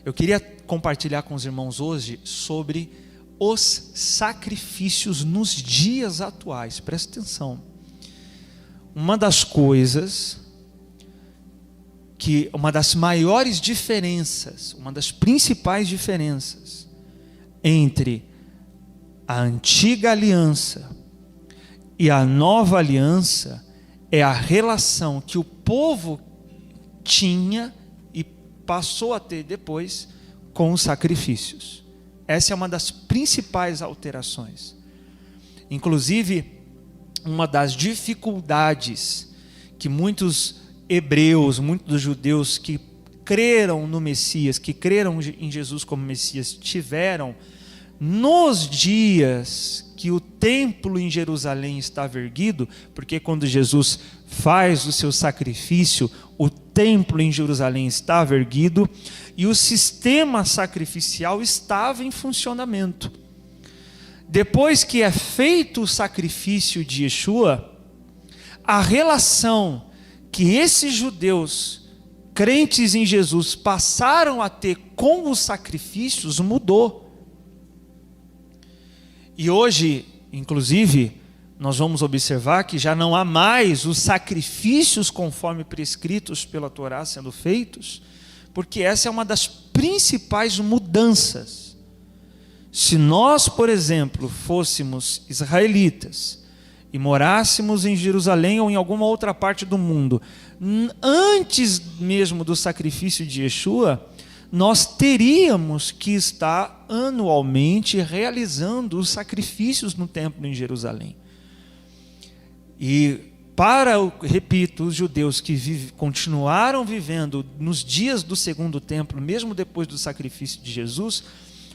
Eu queria compartilhar com os irmãos hoje sobre os sacrifícios nos dias atuais. Presta atenção. Uma das coisas uma das maiores diferenças, uma das principais diferenças entre a antiga aliança e a nova aliança é a relação que o povo tinha e passou a ter depois com os sacrifícios. Essa é uma das principais alterações. Inclusive, uma das dificuldades que muitos hebreus, muitos dos judeus que creram no Messias, que creram em Jesus como Messias, tiveram nos dias que o templo em Jerusalém estava erguido, porque quando Jesus faz o seu sacrifício, o templo em Jerusalém estava erguido e o sistema sacrificial estava em funcionamento. Depois que é feito o sacrifício de Yeshua, a relação que esses judeus crentes em Jesus passaram a ter com os sacrifícios mudou. E hoje, inclusive, nós vamos observar que já não há mais os sacrifícios conforme prescritos pela Torá sendo feitos, porque essa é uma das principais mudanças. Se nós, por exemplo, fôssemos israelitas e morássemos em Jerusalém ou em alguma outra parte do mundo, antes mesmo do sacrifício de Yeshua, nós teríamos que estar anualmente realizando os sacrifícios no templo em Jerusalém. E repito, os judeus que continuaram vivendo nos dias do segundo templo, mesmo depois do sacrifício de Jesus,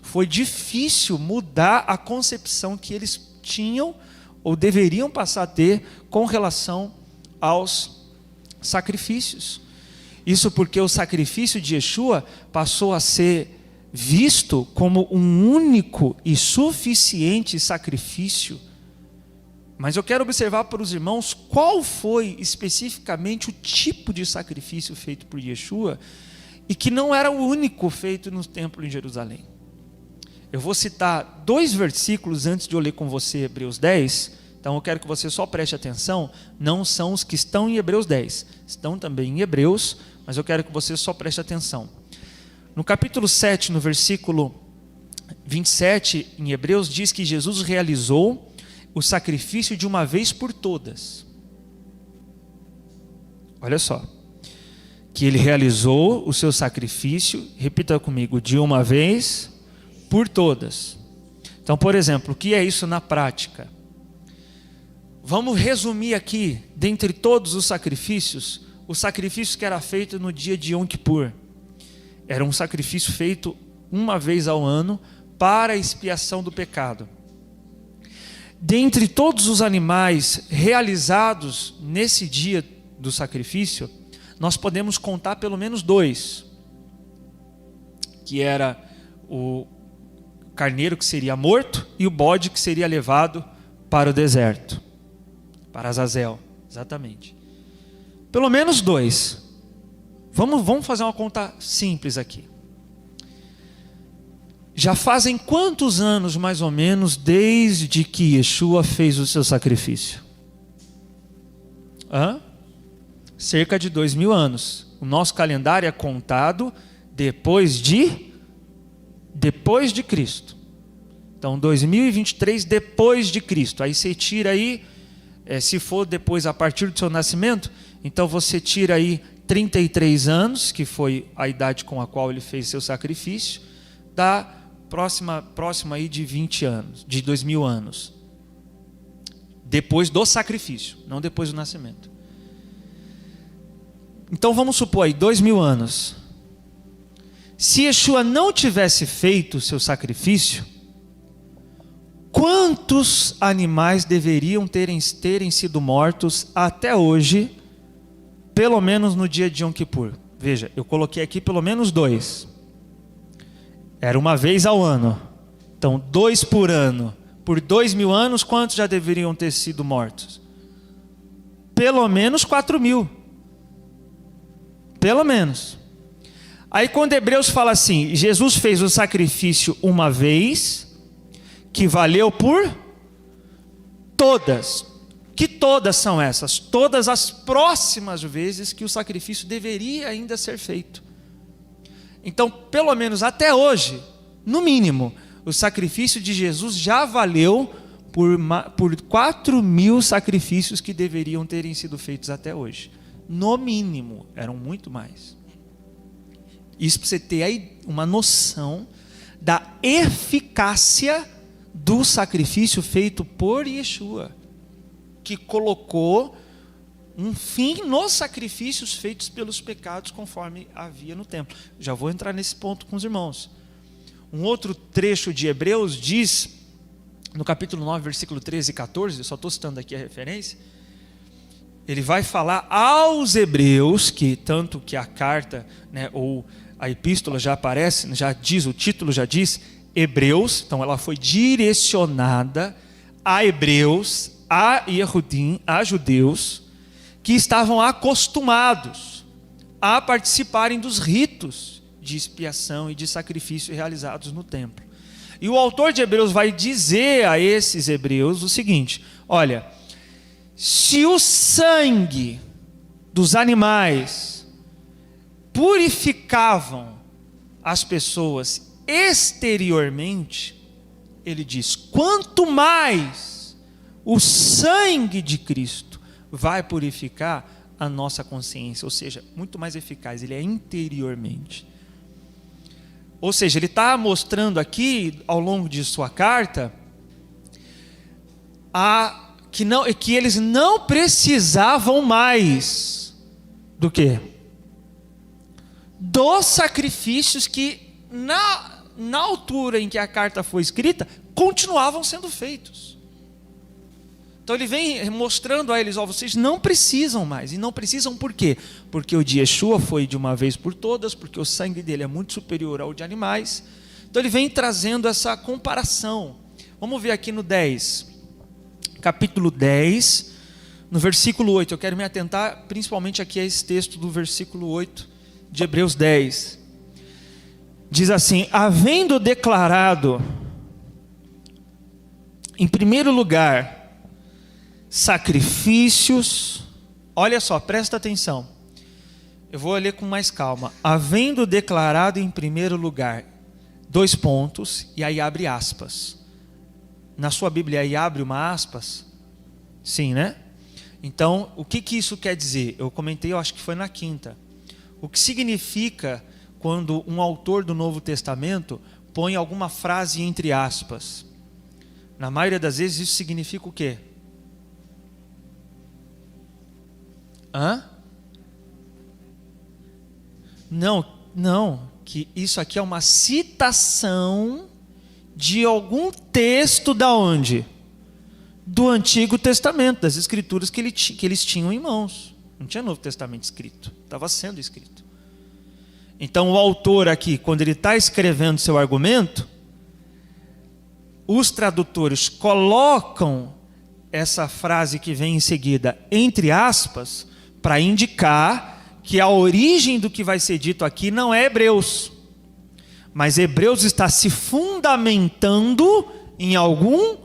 foi difícil mudar a concepção que eles tinham ou deveriam passar a ter com relação aos sacrifícios. Isso porque o sacrifício de Yeshua passou a ser visto como um único e suficiente sacrifício. Mas eu quero observar para os irmãos qual foi especificamente o tipo de sacrifício feito por Yeshua e que não era o único feito no templo em Jerusalém. Eu vou citar 2 versículos antes de eu ler com você Hebreus 10, então eu quero que você só preste atenção, não são os que estão em Hebreus 10, estão também em Hebreus, mas eu quero que você só preste atenção. No capítulo 7, no versículo 27, em Hebreus, diz que Jesus realizou o sacrifício de uma vez por todas. Olha só, que ele realizou o seu sacrifício, repita comigo, de uma vez por todas. Então, por exemplo, o que é isso na prática? Vamos resumir aqui, dentre todos os sacrifícios, o sacrifício que era feito no dia de Yom Kippur. Era um sacrifício feito uma vez ao ano para a expiação do pecado. Dentre todos os animais realizados nesse dia do sacrifício, nós podemos contar pelo menos 2, que era o carneiro que seria morto e o bode que seria levado para o deserto, para Azazel, exatamente. Pelo menos 2. Vamos fazer uma conta simples aqui. Já fazem quantos anos, mais ou menos, desde que Yeshua fez o seu sacrifício? Cerca de 2000 anos. O nosso calendário é contado depois de Cristo. Então, 2023 depois de Cristo. Aí você tira aí, se for depois a partir do seu nascimento, então você tira aí 33 anos, que foi a idade com a qual ele fez seu sacrifício, dá próxima aí de 20 anos, de 2000 anos. Depois do sacrifício, não depois do nascimento. Então vamos supor aí 2000 anos. Se Yeshua não tivesse feito o seu sacrifício, quantos animais deveriam terem sido mortos até hoje, pelo menos no dia de Yom Kippur? Veja, eu coloquei aqui pelo menos 2. Era uma vez ao ano. Então 2 por ano. Por 2000 anos, quantos já deveriam ter sido mortos? Pelo menos 4.000. Pelo menos. Aí quando Hebreus fala assim, Jesus fez o sacrifício uma vez, que valeu por todas. Que todas são essas? Todas as próximas vezes que o sacrifício deveria ainda ser feito. Então, pelo menos até hoje, no mínimo, o sacrifício de Jesus já valeu por 4.000 sacrifícios que deveriam terem sido feitos até hoje. No mínimo, eram muito mais. Isso para você ter aí uma noção da eficácia do sacrifício feito por Yeshua, que colocou um fim nos sacrifícios feitos pelos pecados conforme havia no templo. Já vou entrar nesse ponto com os irmãos. Um outro trecho de Hebreus diz, no capítulo 9, versículo 13 e 14, eu só estou citando aqui a referência, ele vai falar aos hebreus, que tanto que a carta, né, ou a epístola já aparece, já diz, o título já diz, Hebreus, então ela foi direcionada a hebreus, a Yehudim, a judeus, que estavam acostumados a participarem dos ritos de expiação e de sacrifício realizados no templo. E o autor de Hebreus vai dizer a esses hebreus o seguinte: olha, se o sangue dos animais purificavam as pessoas exteriormente, ele diz, quanto mais o sangue de Cristo vai purificar a nossa consciência, ou seja, muito mais eficaz, ele é interiormente. Ou seja, ele está mostrando aqui, ao longo de sua carta, que eles não precisavam mais do quê? Dos sacrifícios que, na altura em que a carta foi escrita, continuavam sendo feitos. Então ele vem mostrando a eles, vocês não precisam mais. E não precisam por quê? Porque o de Yeshua foi de uma vez por todas, porque o sangue dele é muito superior ao de animais. Então ele vem trazendo essa comparação. Vamos ver aqui no 10, capítulo 10, no versículo 8. Eu quero me atentar principalmente aqui a esse texto do versículo 8 de Hebreus 10. Diz assim, havendo declarado, em primeiro lugar, sacrifícios, olha só, presta atenção, eu vou ler com mais calma, havendo declarado em primeiro lugar, 2 pontos, e aí abre aspas, na sua Bíblia aí abre uma aspas, sim, né? Então, o que isso quer dizer? Eu comentei, eu acho que foi na quinta, o que significa quando um autor do Novo Testamento põe alguma frase entre aspas? Na maioria das vezes isso significa o quê? Não, que isso aqui é uma citação de algum texto da onde? Do Antigo Testamento, das Escrituras que eles tinham em mãos. Não tinha Novo Testamento escrito, estava sendo escrito. Então o autor aqui, quando ele está escrevendo seu argumento, os tradutores colocam essa frase que vem em seguida, entre aspas, para indicar que a origem do que vai ser dito aqui não é Hebreus, mas Hebreus está se fundamentando em algum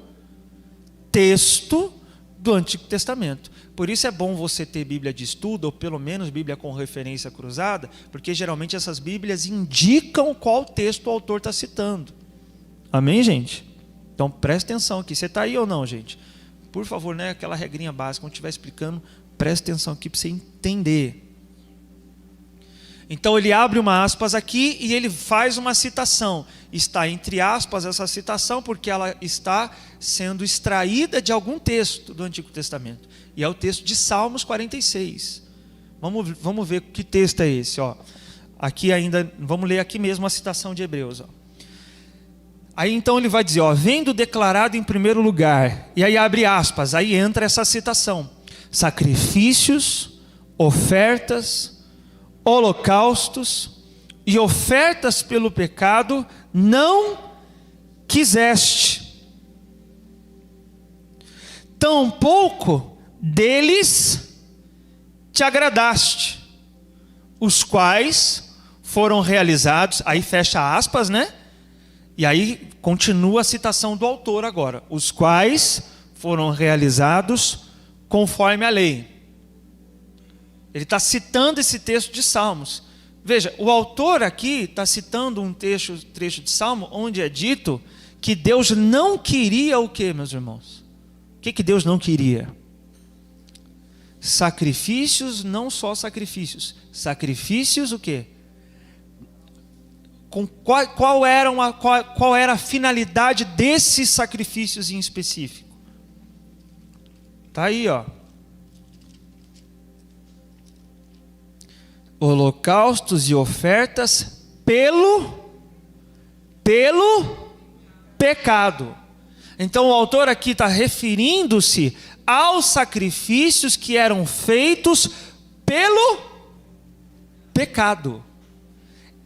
texto do Antigo Testamento. Por isso é bom você ter Bíblia de estudo, ou pelo menos Bíblia com referência cruzada, porque geralmente essas Bíblias indicam qual texto o autor está citando. Amém, gente? Então presta atenção aqui. Você está aí ou não, gente? Por favor, né, aquela regrinha básica, quando estiver explicando, presta atenção aqui para você entender. Então ele abre uma aspas aqui e ele faz uma citação. Está entre aspas essa citação porque ela está sendo extraída de algum texto do Antigo Testamento. E é o texto de Salmos 46. Vamos ver que texto é esse. Aqui ainda, vamos ler aqui mesmo a citação de Hebreus. Aí então ele vai dizer, vendo declarado em primeiro lugar, e aí abre aspas, aí entra essa citação, sacrifícios, ofertas, holocaustos e ofertas pelo pecado não quiseste, tampouco deles te agradaste, os quais foram realizados, aí fecha aspas, né? E aí continua a citação do autor agora, os quais foram realizados conforme a lei. Ele está citando esse texto de Salmos. Veja, o autor aqui está citando um trecho de Salmo onde é dito que Deus não queria o quê, meus irmãos? O que Deus não queria? Sacrifícios, não só sacrifícios. Sacrifícios o quê? Qual era a finalidade desses sacrifícios em específico? Está aí, ó. Holocaustos e ofertas pelo pecado. Então o autor aqui está referindo-se aos sacrifícios que eram feitos pelo pecado.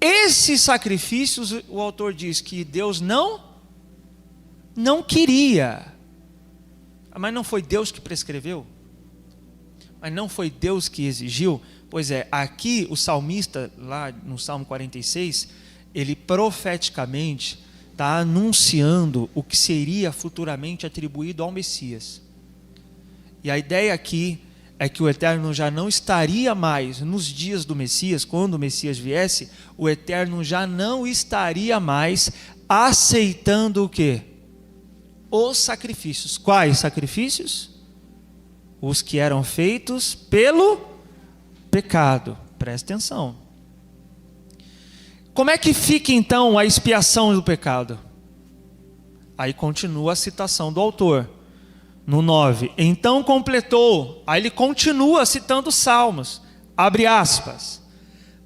Esses sacrifícios, o autor diz que Deus não queria. Mas não foi Deus que prescreveu? Mas não foi Deus que exigiu? Pois é, aqui o salmista, lá no Salmo 46, ele profeticamente está anunciando o que seria futuramente atribuído ao Messias. E a ideia aqui é que o Eterno já não estaria mais nos dias do Messias, quando o Messias viesse, o Eterno já não estaria mais aceitando o quê? Os sacrifícios. Quais sacrifícios? Os que eram feitos pelo pecado. Presta atenção. Como é que fica então a expiação do pecado? Aí continua a citação do autor. No 9, então completou. Aí ele continua citando os salmos. Abre aspas.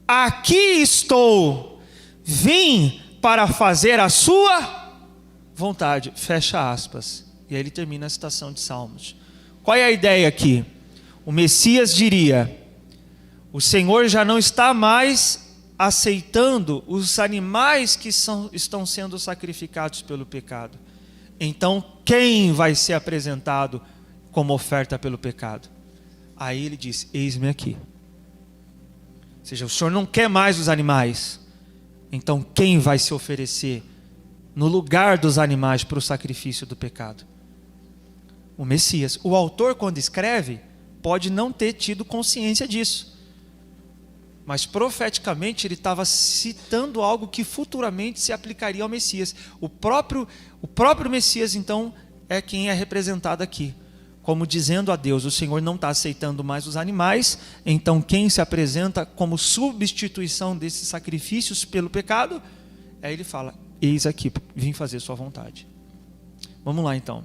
Aqui estou, vim para fazer a sua vontade. Fecha aspas. E aí ele termina a citação de salmos. Qual é a ideia aqui? O Messias diria: o Senhor já não está mais aceitando os animais que estão sendo sacrificados pelo pecado. Então, quem vai ser apresentado como oferta pelo pecado? Aí ele diz: eis-me aqui. Ou seja, o Senhor não quer mais os animais. Então, quem vai se oferecer no lugar dos animais para o sacrifício do pecado? O Messias. O autor, quando escreve, pode não ter tido consciência disso. Mas profeticamente ele estava citando algo que futuramente se aplicaria ao Messias. O próprio Messias, então, é quem é representado aqui. Como dizendo a Deus: o Senhor não está aceitando mais os animais, então quem se apresenta como substituição desses sacrifícios pelo pecado? Aí ele fala: eis aqui, vim fazer sua vontade. Vamos lá então.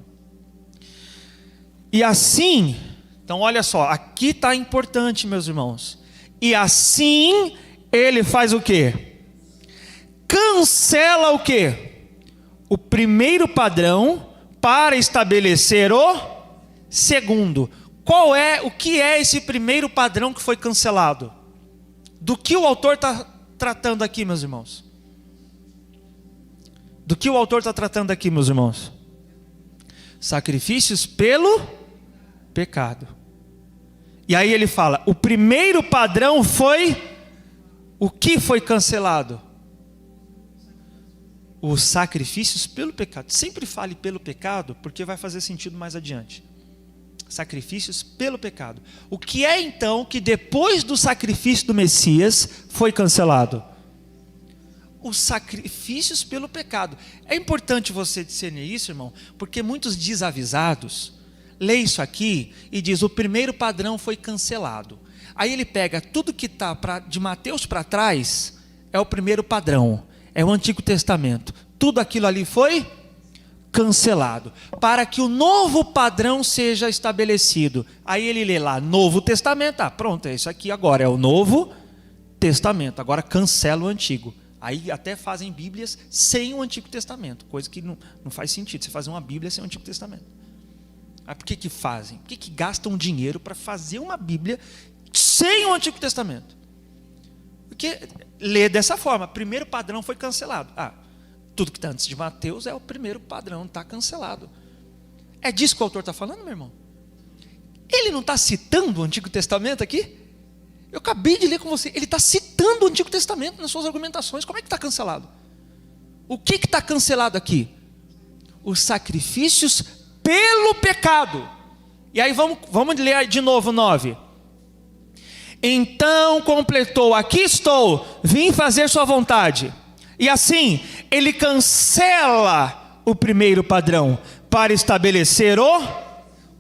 E assim, então olha só, aqui está importante, meus irmãos. E assim ele faz o quê? Cancela o quê? O primeiro padrão para estabelecer o segundo. O que é esse primeiro padrão que foi cancelado? Do que o autor está tratando aqui, meus irmãos? Do que o autor está tratando aqui, meus irmãos? Sacrifícios pelo pecado. E aí ele fala: o primeiro padrão foi o que foi cancelado? Os sacrifícios pelo pecado. Sempre fale pelo pecado, porque vai fazer sentido mais adiante. Sacrifícios pelo pecado. O que é então que depois do sacrifício do Messias foi cancelado? Os sacrifícios pelo pecado. É importante você discernir isso, irmão, porque muitos desavisados lê isso aqui e diz: o primeiro padrão foi cancelado. Aí ele pega tudo que está de Mateus para trás, é o primeiro padrão, é o Antigo Testamento. Tudo aquilo ali foi cancelado, para que o novo padrão seja estabelecido. Aí ele lê lá, Novo Testamento, pronto, é isso aqui agora, é o Novo Testamento, agora cancela o Antigo. Aí até fazem Bíblias sem o Antigo Testamento, coisa que não faz sentido, você fazer uma Bíblia sem o Antigo Testamento. Mas por que fazem? Por que gastam dinheiro para fazer uma Bíblia sem o Antigo Testamento? Porque lê dessa forma: primeiro padrão foi cancelado. Tudo que está antes de Mateus é o primeiro padrão, está cancelado. É disso que o autor está falando, meu irmão? Ele não está citando o Antigo Testamento aqui? Eu acabei de ler com você. Ele está citando o Antigo Testamento nas suas argumentações. Como é que está cancelado? O que está cancelado aqui? Os sacrifícios pelo pecado. E aí vamos ler de novo 9. Então completou: aqui estou, vim fazer sua vontade. E assim, ele cancela o primeiro padrão para estabelecer o...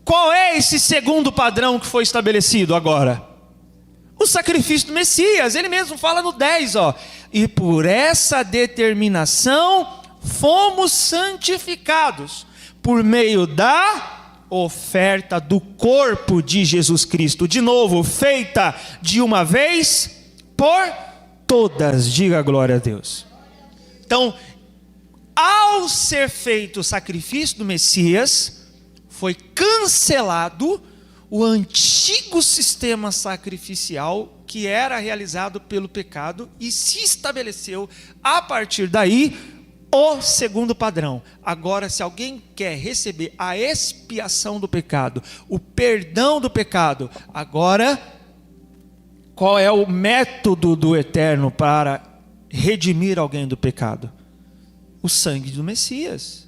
Qual é esse segundo padrão que foi estabelecido agora? O sacrifício do Messias. Ele mesmo fala no 10, ó. E por essa determinação fomos santificados por meio da oferta do corpo de Jesus Cristo. De novo, feita de uma vez por todas. Diga glória a Deus. Então, ao ser feito o sacrifício do Messias, foi cancelado o antigo sistema sacrificial que era realizado pelo pecado e se estabeleceu a partir daí o segundo padrão. Agora, se alguém quer receber a expiação do pecado, o perdão do pecado, agora, qual é o método do Eterno para redimir alguém do pecado? O sangue do Messias.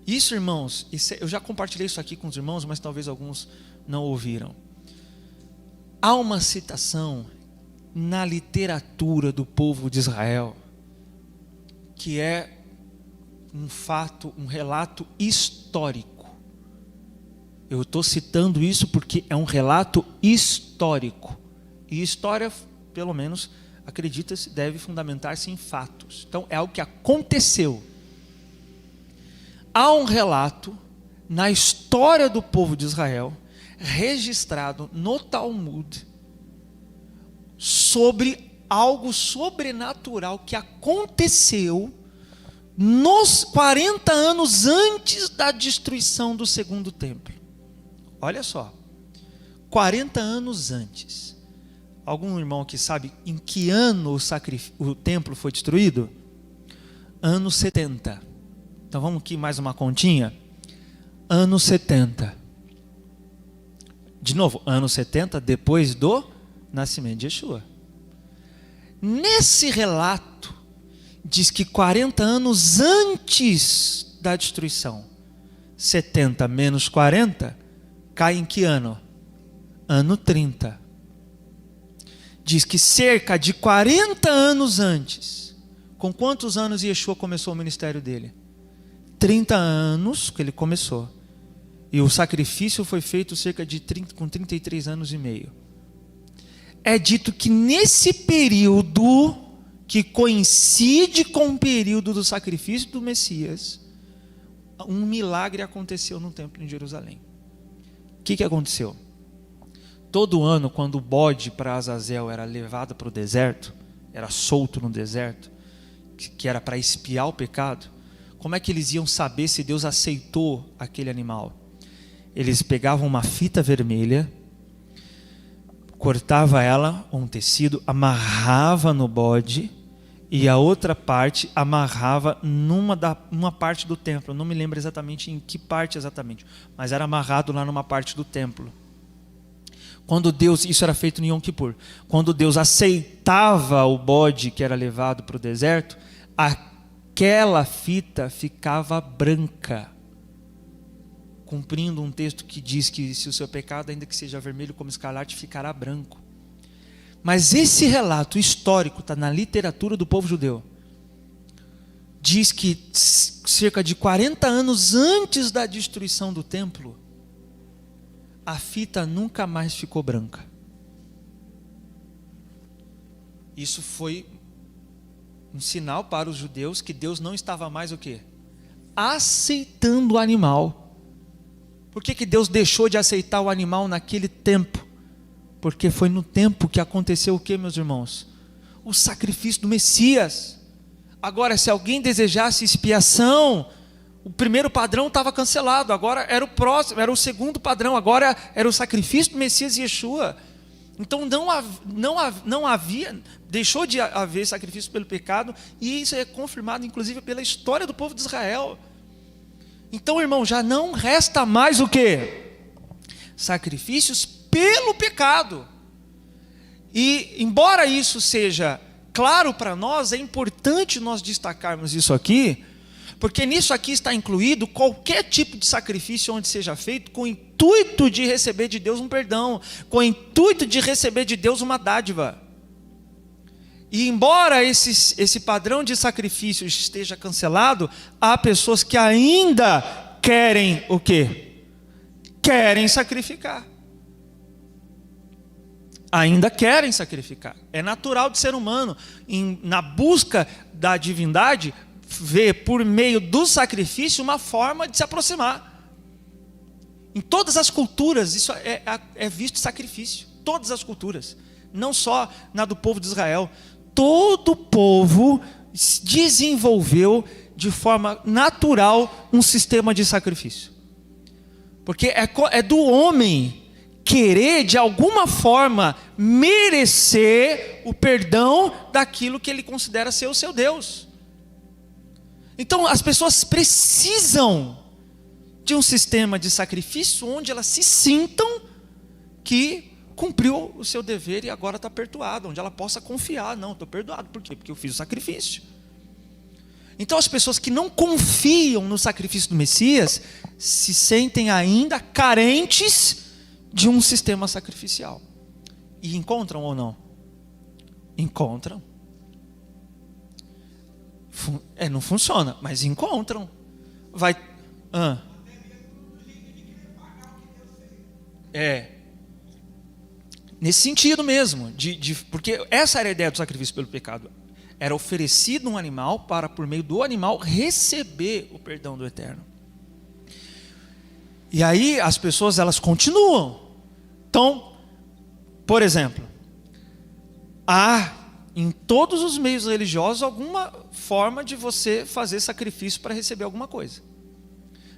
Isso, irmãos, eu já compartilhei isso aqui com os irmãos, mas talvez alguns não ouviram. Há uma citação na literatura do povo de Israel, que é um fato, um relato histórico. Eu estou citando isso porque é um relato histórico. E história, pelo menos, acredita-se, deve fundamentar-se em fatos. Então, é algo que aconteceu. Há um relato na história do povo de Israel, registrado no Talmud, sobre algo sobrenatural que aconteceu nos 40 anos antes da destruição do segundo templo. Olha só, 40 anos antes. Algum irmão que sabe em que ano o templo foi destruído? Ano 70. Então vamos aqui mais uma continha. Ano 70. De novo, ano 70 depois do nascimento de Yeshua. Nesse relato, diz que 40 anos antes da destruição, 70 menos 40, cai em que ano? Ano 30. Diz que cerca de 40 anos antes, com quantos anos Yeshua começou o ministério dele? 30 anos que ele começou. E o sacrifício foi feito cerca de 30, com 33 anos e meio. É dito que nesse período, que coincide com o período do sacrifício do Messias, um milagre aconteceu no templo em Jerusalém. O que aconteceu? Todo ano, quando o bode para Azazel era levado para o deserto, era solto no deserto, que era para expiar o pecado, como é que eles iam saber se Deus aceitou aquele animal? Eles pegavam uma fita vermelha, cortava ela, um tecido, amarrava no bode, e a outra parte amarrava numa parte do templo. Eu não me lembro exatamente em que parte exatamente, mas era amarrado lá numa parte do templo. Quando Deus, isso era feito em Yom Kippur, quando Deus aceitava o bode que era levado para o deserto, aquela fita ficava branca, cumprindo um texto que diz que se o seu pecado, ainda que seja vermelho como escarlate, ficará branco. Mas esse relato histórico está na literatura do povo judeu. Diz que cerca de 40 anos antes da destruição do templo, a fita nunca mais ficou branca. Isso foi um sinal para os judeus que Deus não estava mais o quê? Aceitando o animal. Por que Deus deixou de aceitar o animal naquele tempo? Porque foi no tempo que aconteceu o que, meus irmãos? O sacrifício do Messias. Agora, se alguém desejasse expiação, o primeiro padrão estava cancelado, agora era o próximo, era o segundo padrão, agora era o sacrifício do Messias e Yeshua. Então não havia, deixou de haver sacrifício pelo pecado, e isso é confirmado inclusive pela história do povo de Israel. Então, irmão, já não resta mais o quê? Sacrifícios pelo pecado. E, embora isso seja claro para nós, é importante nós destacarmos isso aqui, porque nisso aqui está incluído qualquer tipo de sacrifício onde seja feito com o intuito de receber de Deus um perdão, com o intuito de receber de Deus uma dádiva. E embora esse padrão de sacrifício esteja cancelado, há pessoas que ainda querem o quê? Querem sacrificar. Ainda querem sacrificar. É natural de ser humano, na busca da divindade, ver por meio do sacrifício uma forma de se aproximar. Em todas as culturas isso é visto sacrifício. Todas as culturas. Não só na do povo de Israel. Todo povo desenvolveu de forma natural um sistema de sacrifício. Porque é do homem querer de alguma forma merecer o perdão daquilo que ele considera ser o seu Deus. Então as pessoas precisam de um sistema de sacrifício onde elas se sintam que cumpriu o seu dever e agora está perdoado, onde ela possa confiar, não, estou perdoado, por quê? Porque eu fiz o sacrifício. Então as pessoas que não confiam no sacrifício do Messias se sentem ainda carentes de um sistema sacrificial. E encontram ou não? Encontram. Não funciona, mas encontram. Nesse sentido mesmo, porque essa era a ideia do sacrifício pelo pecado. Era oferecido um animal para, por meio do animal, receber o perdão do Eterno. E aí as pessoas, elas continuam. Então, por exemplo, há em todos os meios religiosos alguma forma de você fazer sacrifício para receber alguma coisa.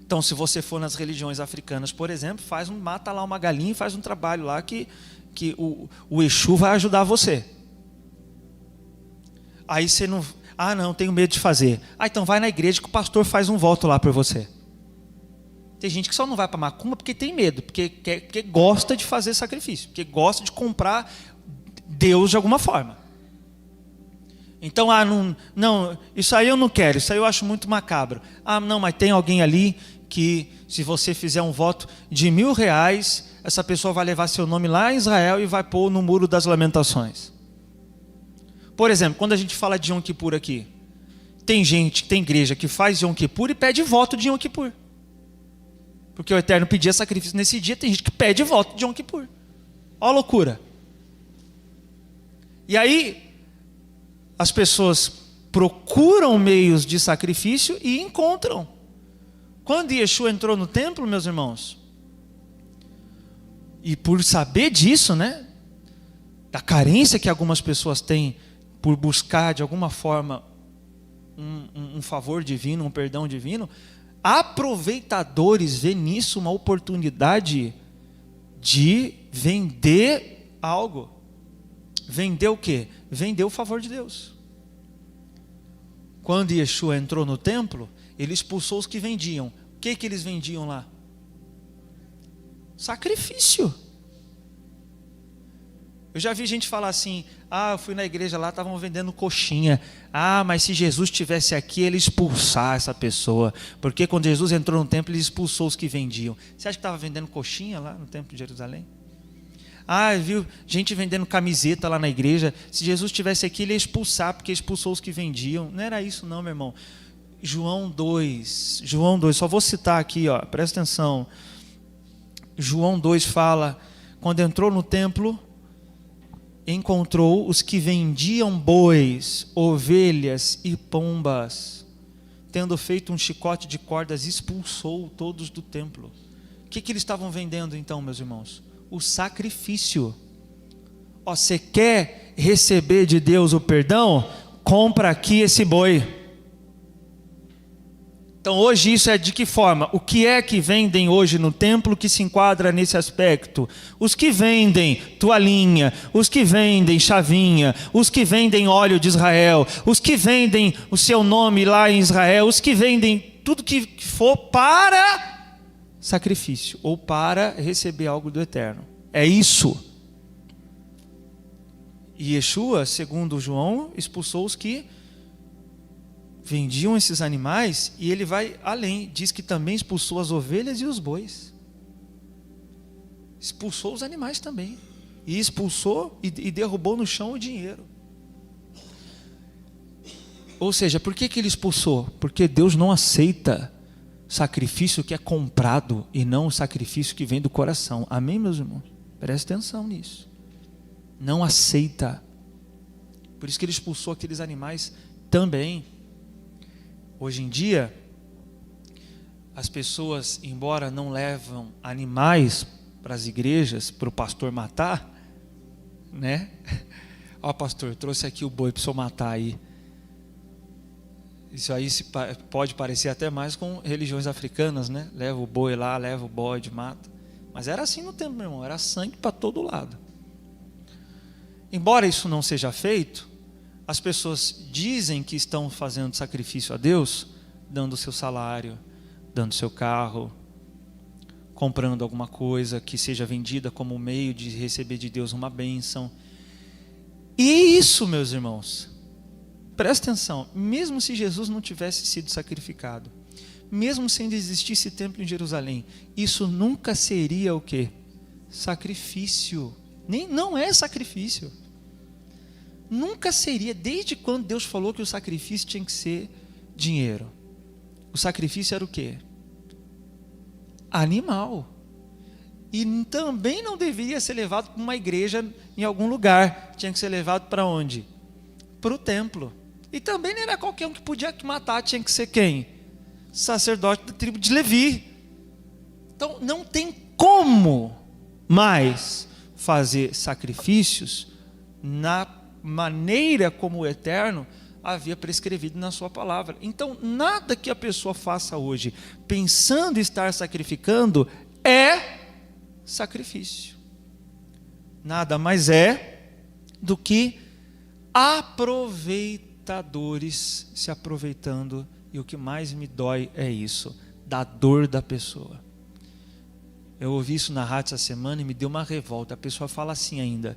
Então, se você for nas religiões africanas, por exemplo, mata lá uma galinha e faz um trabalho lá que o Exu vai ajudar você. Aí você não... não, tenho medo de fazer. Então vai na igreja que o pastor faz um voto lá por você. Tem gente que só não vai para macumba porque tem medo, porque gosta de fazer sacrifício, porque gosta de comprar Deus de alguma forma. Então, não, isso aí eu não quero, isso aí eu acho muito macabro. Não, mas tem alguém ali que, se você fizer um voto de R$1.000, essa pessoa vai levar seu nome lá em Israel e vai pôr no Muro das Lamentações. Por exemplo, quando a gente fala de Yom Kippur aqui, tem igreja que faz Yom Kippur e pede voto de Yom Kippur. Porque o Eterno pedia sacrifício nesse dia, tem gente que pede voto de Yom Kippur. Olha a loucura. E aí, as pessoas procuram meios de sacrifício e encontram. Quando Yeshua entrou no templo, meus irmãos, e por saber disso, né, da carência que algumas pessoas têm por buscar de alguma forma um favor divino, um perdão divino, aproveitadores veem nisso uma oportunidade de vender algo. Vender o quê? Vender o favor de Deus. Quando Yeshua entrou no templo, ele expulsou os que vendiam. O que eles vendiam lá? Sacrifício. Eu já vi gente falar assim: eu fui na igreja lá, estavam vendendo coxinha. Mas se Jesus estivesse aqui, ele ia expulsar essa pessoa. Porque quando Jesus entrou no templo, ele expulsou os que vendiam. Você acha que estava vendendo coxinha lá no templo de Jerusalém? Viu gente vendendo camiseta lá na igreja. Se Jesus estivesse aqui, ele ia expulsar, porque expulsou os que vendiam. Não era isso não, meu irmão. João 2, só vou citar aqui, presta atenção. João 2 fala: quando entrou no templo, encontrou os que vendiam bois, ovelhas e pombas. Tendo feito um chicote de cordas, expulsou todos do templo. O que eles estavam vendendo então, meus irmãos? O sacrifício. Você quer receber de Deus o perdão? Compra aqui esse boi. Então hoje isso é de que forma? O que é que vendem hoje no templo que se enquadra nesse aspecto? Os que vendem toalhinha, os que vendem chavinha, os que vendem óleo de Israel, os que vendem o seu nome lá em Israel, os que vendem tudo que for para sacrifício ou para receber algo do Eterno. É isso. E Yeshua, segundo João, expulsou os que vendiam esses animais, e ele vai além, diz que também expulsou as ovelhas e os bois. Expulsou os animais também. E expulsou e derrubou no chão o dinheiro. Ou seja, por que ele expulsou? Porque Deus não aceita sacrifício que é comprado e não o sacrifício que vem do coração. Amém, meus irmãos? Preste atenção nisso. Não aceita. Por isso que ele expulsou aqueles animais também. Hoje em dia, as pessoas, embora não levam animais para as igrejas, para o pastor matar, né? Ó, pastor, trouxe aqui o boi para o senhor matar aí. Isso aí pode parecer até mais com religiões africanas, né? Leva o boi lá, leva o bode, mata. Mas era assim no tempo, meu irmão, era sangue para todo lado. Embora isso não seja feito, as pessoas dizem que estão fazendo sacrifício a Deus, dando seu salário, dando seu carro, comprando alguma coisa que seja vendida como meio de receber de Deus uma bênção. E isso, meus irmãos, presta atenção, mesmo se Jesus não tivesse sido sacrificado, mesmo sem existir esse templo em Jerusalém, isso nunca seria o quê? Sacrifício. Não é sacrifício. Nunca seria, desde quando Deus falou que o sacrifício tinha que ser dinheiro. O sacrifício era o quê? Animal. E também não deveria ser levado para uma igreja em algum lugar. Tinha que ser levado para onde? Para o templo. E também não era qualquer um que podia matar, tinha que ser quem? Sacerdote da tribo de Levi. Então não tem como mais fazer sacrifícios na maneira como o Eterno havia prescrevido na sua palavra. Então nada que a pessoa faça hoje pensando estar sacrificando é sacrifício. Nada mais é do que aproveitadores se aproveitando, e o que mais me dói é isso, da dor da pessoa. Eu ouvi isso na rádio essa semana e me deu uma revolta. A pessoa fala assim ainda: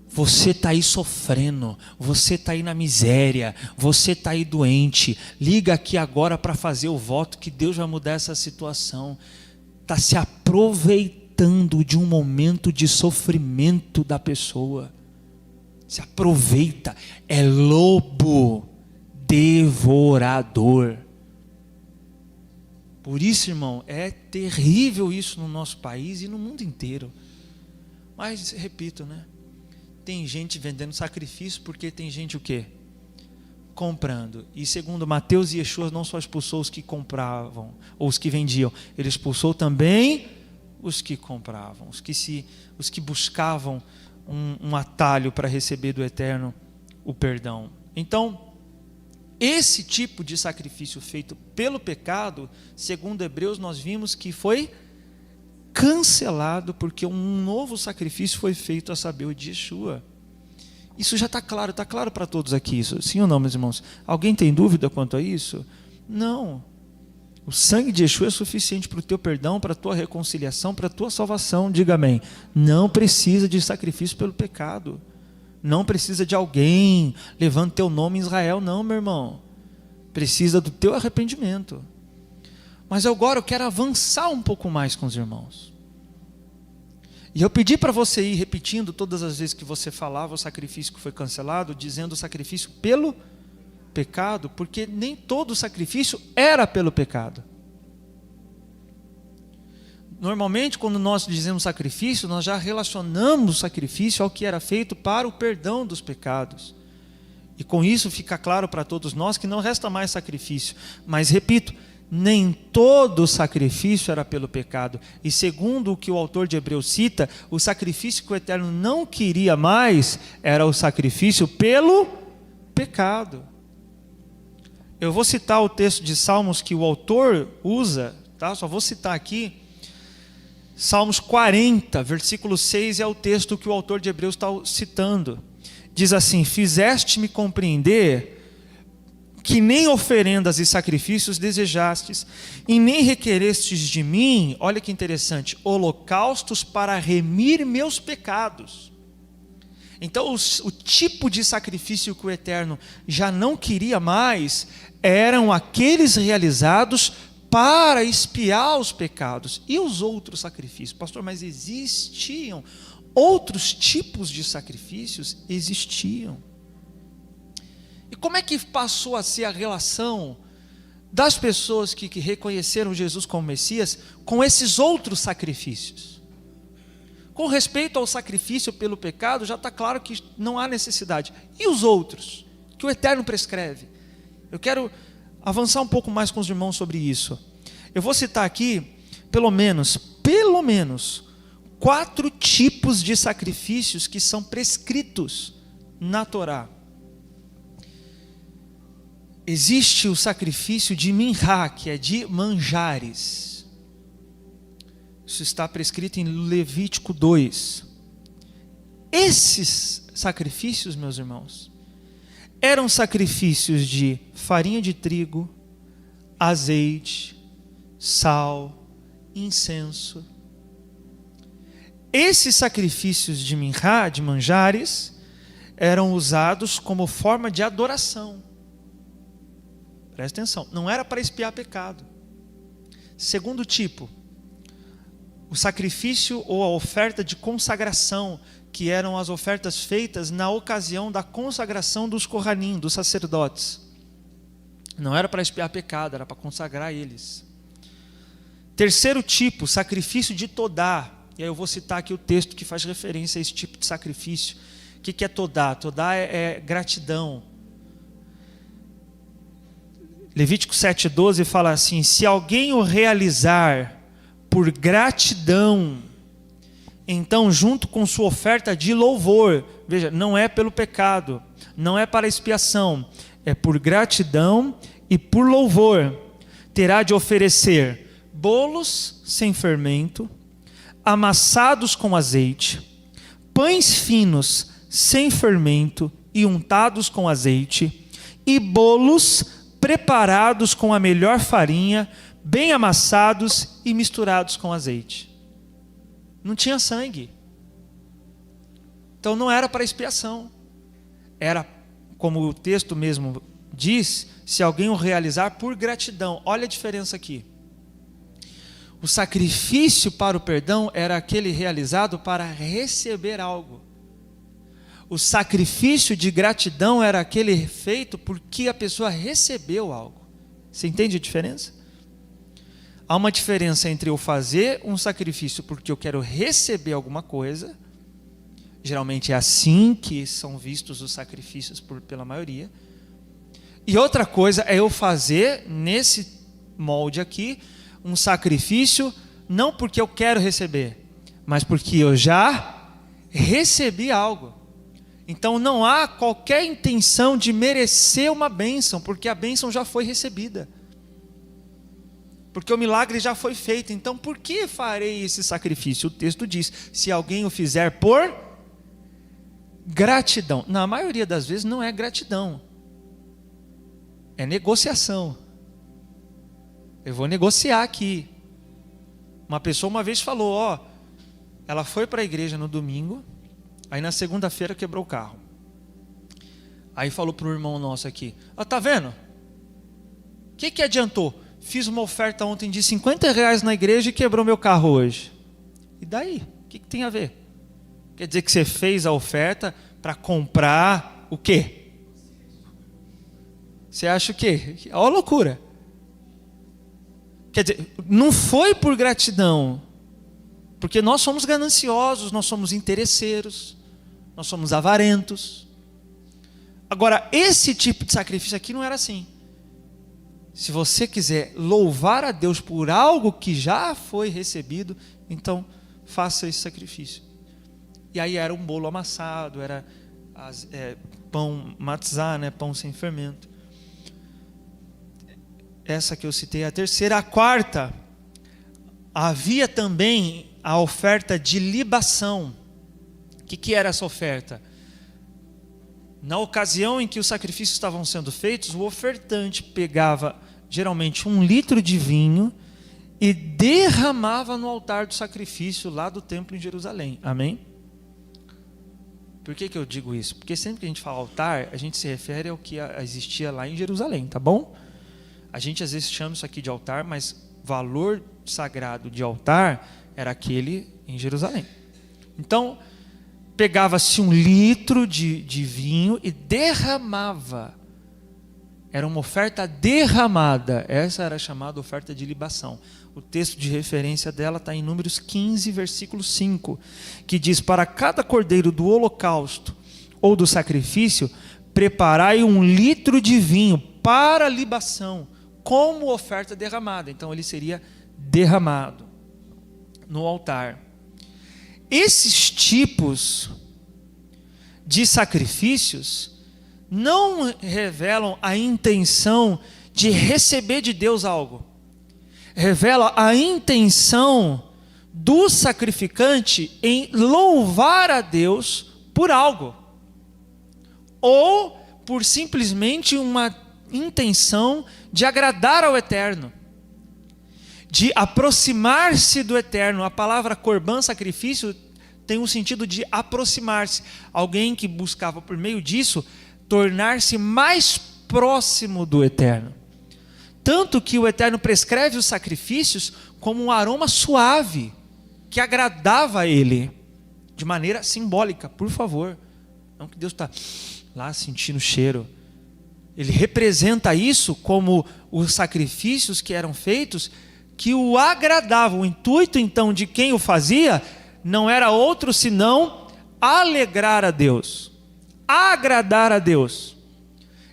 você está aí sofrendo, você está aí na miséria, você está aí doente, liga aqui agora para fazer o voto que Deus vai mudar essa situação. Está se aproveitando de um momento de sofrimento da pessoa. Se aproveita, é lobo devorador. Por isso, irmão, é terrível isso no nosso país e no mundo inteiro. Mas, repito, né? Tem gente vendendo sacrifício porque tem gente o quê? Comprando. E segundo Mateus e Yeshua não só expulsou os que compravam, ou os que vendiam, ele expulsou também os que compravam, os que buscavam um atalho para receber do Eterno o perdão. Então, esse tipo de sacrifício feito pelo pecado, segundo Hebreus, nós vimos que foi cancelado, porque um novo sacrifício foi feito, a saber, o de Yeshua. Isso já está claro para todos aqui, isso, sim ou não, meus irmãos? Alguém tem dúvida quanto a isso? Não. O sangue de Yeshua é suficiente para o teu perdão, para a tua reconciliação, para a tua salvação. Diga amém. Não precisa de sacrifício pelo pecado. Não precisa de alguém levando teu nome em Israel, não, meu irmão. Precisa do teu arrependimento. Mas agora eu quero avançar um pouco mais com os irmãos. E eu pedi para você ir repetindo todas as vezes que você falava o sacrifício que foi cancelado, dizendo o sacrifício pelo pecado, porque nem todo sacrifício era pelo pecado. Normalmente, quando nós dizemos sacrifício, nós já relacionamos o sacrifício ao que era feito para o perdão dos pecados. E com isso fica claro para todos nós que não resta mais sacrifício. Mas, repito, nem todo sacrifício era pelo pecado. E segundo o que o autor de Hebreus cita, o sacrifício que o Eterno não queria mais era o sacrifício pelo pecado. Eu vou citar o texto de Salmos que o autor usa, tá? Só vou citar aqui. Salmos 40, versículo 6 é o texto que o autor de Hebreus está citando. Diz assim: fizeste-me compreender que nem oferendas e sacrifícios desejastes, e nem requerestes de mim, olha que interessante, holocaustos para remir meus pecados. Então, o tipo de sacrifício que o Eterno já não queria mais eram aqueles realizados para expiar os pecados. E os outros sacrifícios? Pastor, mas existiam outros tipos de sacrifícios? Existiam. E como é que passou a ser a relação das pessoas que reconheceram Jesus como Messias com esses outros sacrifícios? Com respeito ao sacrifício pelo pecado, já está claro que não há necessidade. E os outros, que o Eterno prescreve? Eu quero avançar um pouco mais com os irmãos sobre isso. Eu vou citar aqui, pelo menos, 4 tipos de sacrifícios que são prescritos na Torá. Existe o sacrifício de minhá, que é de manjares. Isso está prescrito em Levítico 2. Esses sacrifícios, meus irmãos, eram sacrifícios de farinha de trigo, azeite, sal, incenso. Esses sacrifícios de minhá, de manjares, eram usados como forma de adoração. Presta atenção, não era para expiar pecado. Segundo tipo, o sacrifício ou a oferta de consagração, que eram as ofertas feitas na ocasião da consagração dos Kohanim, dos sacerdotes. Não era para expiar pecado, era para consagrar eles. Terceiro tipo, sacrifício de Todá. E aí eu vou citar aqui o texto que faz referência a esse tipo de sacrifício. O que é Todá? Todá é gratidão. Levítico 7,12 fala assim: se alguém o realizar por gratidão, então junto com sua oferta de louvor, veja, não é pelo pecado, não é para expiação, é por gratidão e por louvor, terá de oferecer bolos sem fermento, amassados com azeite, pães finos sem fermento e untados com azeite, e bolos preparados com a melhor farinha, bem amassados e misturados com azeite. Não tinha sangue. Então não era para expiação. Era, como o texto mesmo diz, se alguém o realizar por gratidão. Olha a diferença aqui. O sacrifício para o perdão era aquele realizado para receber algo. O sacrifício de gratidão era aquele feito porque a pessoa recebeu algo. Você entende a diferença? Há uma diferença entre eu fazer um sacrifício porque eu quero receber alguma coisa. Geralmente é assim que são vistos os sacrifícios pela maioria. E outra coisa é eu fazer, nesse molde aqui, um sacrifício não porque eu quero receber, mas porque eu já recebi algo. Então não há qualquer intenção de merecer uma bênção, porque a bênção já foi recebida. Porque o milagre já foi feito. Então por que farei esse sacrifício? O texto diz, se alguém o fizer por gratidão. Na maioria das vezes não é gratidão. É negociação. Eu vou negociar aqui. Uma pessoa uma vez falou, ela foi para a igreja no domingo, aí na segunda-feira quebrou o carro. Aí falou para o irmão nosso aqui, tá vendo? O que adiantou? Fiz uma oferta ontem de R$50 na igreja e quebrou meu carro hoje. E daí? O que tem a ver? Quer dizer que você fez a oferta para comprar o quê? Você acha o quê? Olha a loucura. Quer dizer, não foi por gratidão, porque nós somos gananciosos, nós somos interesseiros, nós somos avarentos. Agora, esse tipo de sacrifício aqui não era assim. Se você quiser louvar a Deus por algo que já foi recebido, então faça esse sacrifício. E aí era um bolo amassado, era pão matzá, né, pão sem fermento. Essa que eu citei é a terceira. A quarta, havia também a oferta de libação. O que era essa oferta? Na ocasião em que os sacrifícios estavam sendo feitos, o ofertante pegava geralmente 1 litro de vinho e derramava no altar do sacrifício lá do templo em Jerusalém. Amém? Por que eu digo isso? Porque sempre que a gente fala altar, a gente se refere ao que existia lá em Jerusalém, tá bom? A gente às vezes chama isso aqui de altar, mas valor sagrado de altar era aquele em Jerusalém. Então, pegava-se 1 litro de vinho e derramava. Era uma oferta derramada. Essa era chamada oferta de libação. O texto de referência dela está em Números 15, versículo 5, que diz: para cada cordeiro do holocausto ou do sacrifício, preparai 1 litro de vinho para libação, como oferta derramada. Então ele seria derramado no altar. Esses tipos de sacrifícios não revelam a intenção de receber de Deus algo. Revela a intenção do sacrificante em louvar a Deus por algo, ou por simplesmente uma intenção de agradar ao Eterno, de aproximar-se do Eterno. A palavra corban, sacrifício, tem um sentido de aproximar-se. Alguém que buscava por meio disso tornar-se mais próximo do Eterno. Tanto que o Eterno prescreve os sacrifícios como um aroma suave, que agradava a Ele, de maneira simbólica, por favor. Não que Deus está lá sentindo o cheiro. Ele representa isso como os sacrifícios que eram feitos, que o agradavam. O intuito então de quem o fazia não era outro senão alegrar a Deus, agradar a Deus.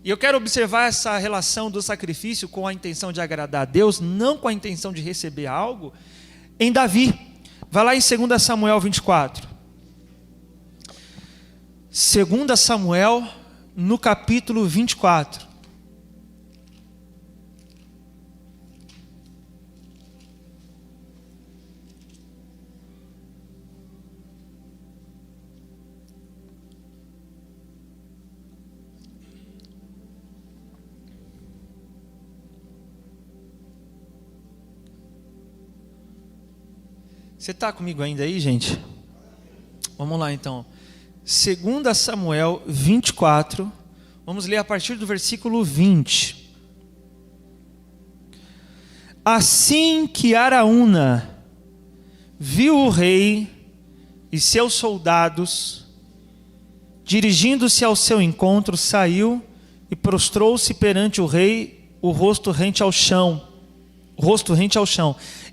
E eu quero observar essa relação do sacrifício com a intenção de agradar a Deus, não com a intenção de receber algo, em Davi. Vai lá em 2 Samuel 24. 2 Samuel, no capítulo 24. Você está comigo ainda aí, gente? Vamos lá então. 2 Samuel 24, vamos ler a partir do versículo 20. Assim que Araúna viu o rei e seus soldados, dirigindo-se ao seu encontro, saiu e prostrou-se perante o rei, o rosto rente ao chão,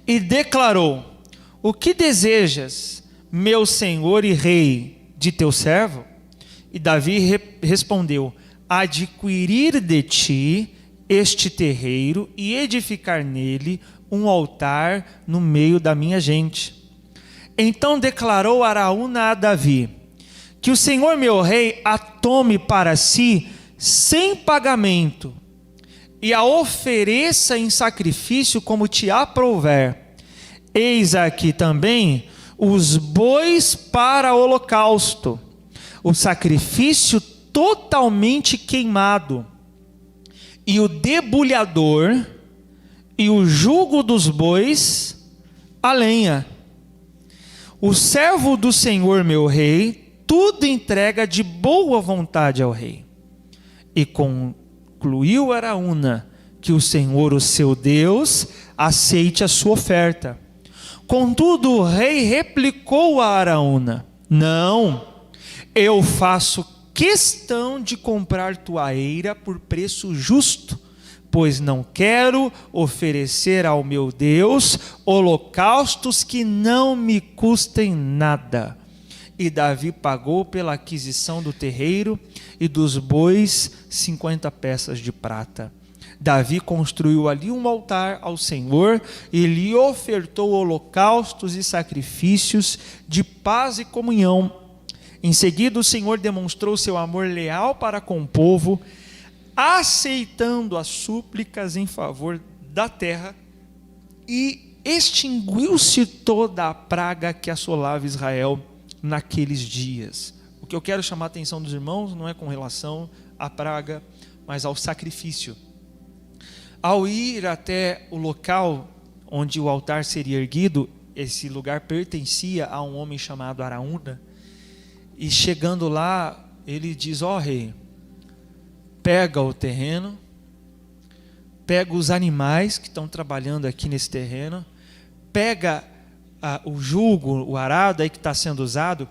e declarou: o que desejas, meu senhor e rei, de teu servo? E Davi respondeu: adquirir de ti este terreiro e edificar nele um altar no meio da minha gente. Então declarou Araúna a Davi: que o senhor meu rei a tome para si sem pagamento e a ofereça em sacrifício como te aprouver. Eis aqui também os bois para holocausto, o sacrifício totalmente queimado, e o debulhador, e o jugo dos bois, a lenha. O servo do Senhor meu rei, tudo entrega de boa vontade ao rei. E concluiu Araúna que o Senhor, o seu Deus, aceite a sua oferta. Contudo, o rei replicou a Araúna: não, eu faço questão de comprar tua eira por preço justo, pois não quero oferecer ao meu Deus holocaustos que não me custem nada. E Davi pagou pela aquisição do terreiro e dos bois 50 peças de prata. Davi construiu ali um altar ao Senhor e lhe ofertou holocaustos e sacrifícios de paz e comunhão. Em seguida, o Senhor demonstrou seu amor leal para com o povo, aceitando as súplicas em favor da terra, e extinguiu-se toda a praga que assolava Israel naqueles dias. O que eu quero chamar a atenção dos irmãos não é com relação à praga, mas ao sacrifício. Ao ir até o local onde o altar seria erguido, esse lugar pertencia a um homem chamado Araúna, E chegando lá, ele diz: ó rei, pega o terreno, pega os animais que estão trabalhando aqui nesse terreno, pega o jugo, o arado aí que está sendo usado,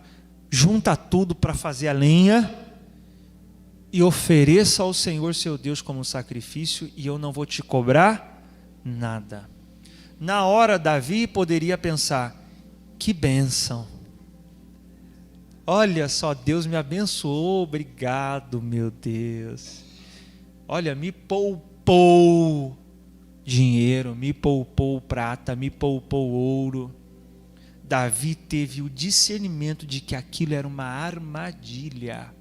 junta tudo para fazer a lenha e ofereça ao Senhor seu Deus como sacrifício, e eu não vou te cobrar nada. Na hora, Davi poderia pensar: que bênção, olha só, Deus me abençoou, obrigado, meu Deus. Olha, me poupou dinheiro, me poupou prata, me poupou ouro. Davi teve o discernimento de que aquilo era uma armadilha.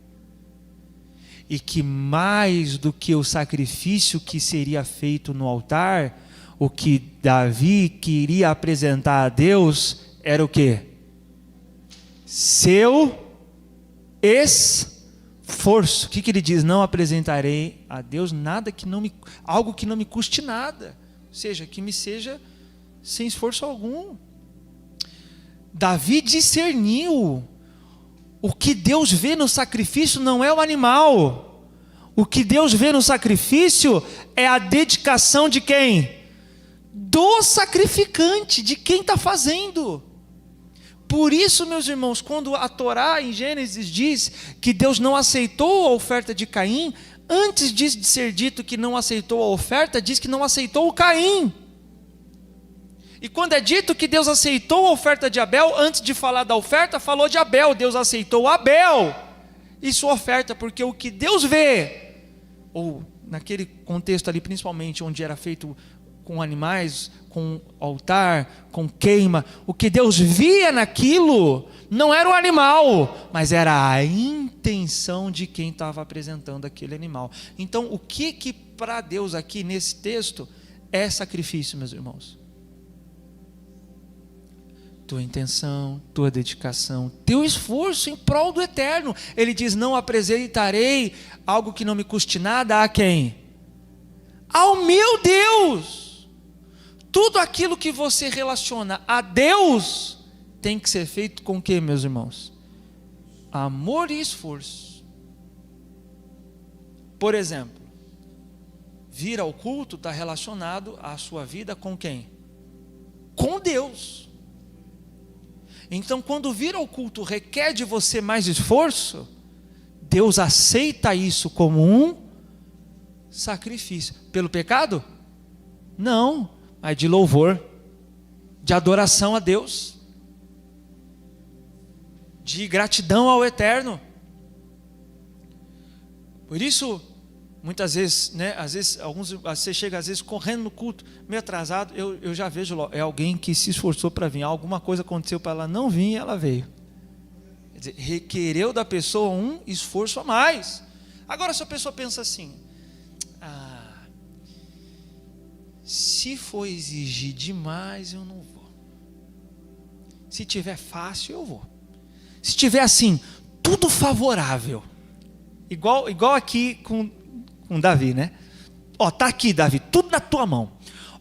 E que mais do que o sacrifício que seria feito no altar, o que Davi queria apresentar a Deus era o quê? Seu esforço. O que ele diz? Não apresentarei a Deus nada que não me, algo que não me custe nada, ou seja, que me seja sem esforço algum. Davi discerniu. O que Deus vê no sacrifício não é o animal. O que Deus vê no sacrifício é a dedicação de quem? Do sacrificante, de quem está fazendo. Por isso, meus irmãos, quando a Torá em Gênesis diz que Deus não aceitou a oferta de Caim, antes de ser dito que não aceitou a oferta, diz que não aceitou o Caim. E quando é dito que Deus aceitou a oferta de Abel, antes de falar da oferta, falou de Abel. Deus aceitou Abel e sua oferta, porque o que Deus vê, ou naquele contexto ali principalmente, onde era feito com animais, com altar, com queima, o que Deus via naquilo não era o animal, mas era a intenção de quem estava apresentando aquele animal. Então, o que para Deus aqui nesse texto é sacrifício, meus irmãos? Tua intenção, tua dedicação, teu esforço em prol do eterno. Ele diz: não apresentarei algo que não me custe nada a quem? Ao meu Deus. Tudo aquilo que você relaciona a Deus tem que ser feito com o que, meus irmãos? Amor e esforço. Por exemplo, vir ao culto está relacionado à sua vida com quem? Com Deus. Então, quando vir ao culto requer de você mais esforço, Deus aceita isso como um sacrifício. Pelo pecado? Não, mas de louvor, de adoração a Deus, de gratidão ao Eterno. Por isso, muitas vezes, né, às vezes, você chega às vezes correndo no culto, meio atrasado, eu já vejo logo, é alguém que se esforçou para vir, alguma coisa aconteceu para ela não vir e ela veio. Quer dizer, requereu da pessoa um esforço a mais. Agora, se a pessoa pensa assim: se for exigir demais, eu não vou. Se tiver fácil, eu vou. Se tiver assim, tudo favorável, igual aqui com Davi, né? Ó, tá aqui, Davi, tudo na tua mão.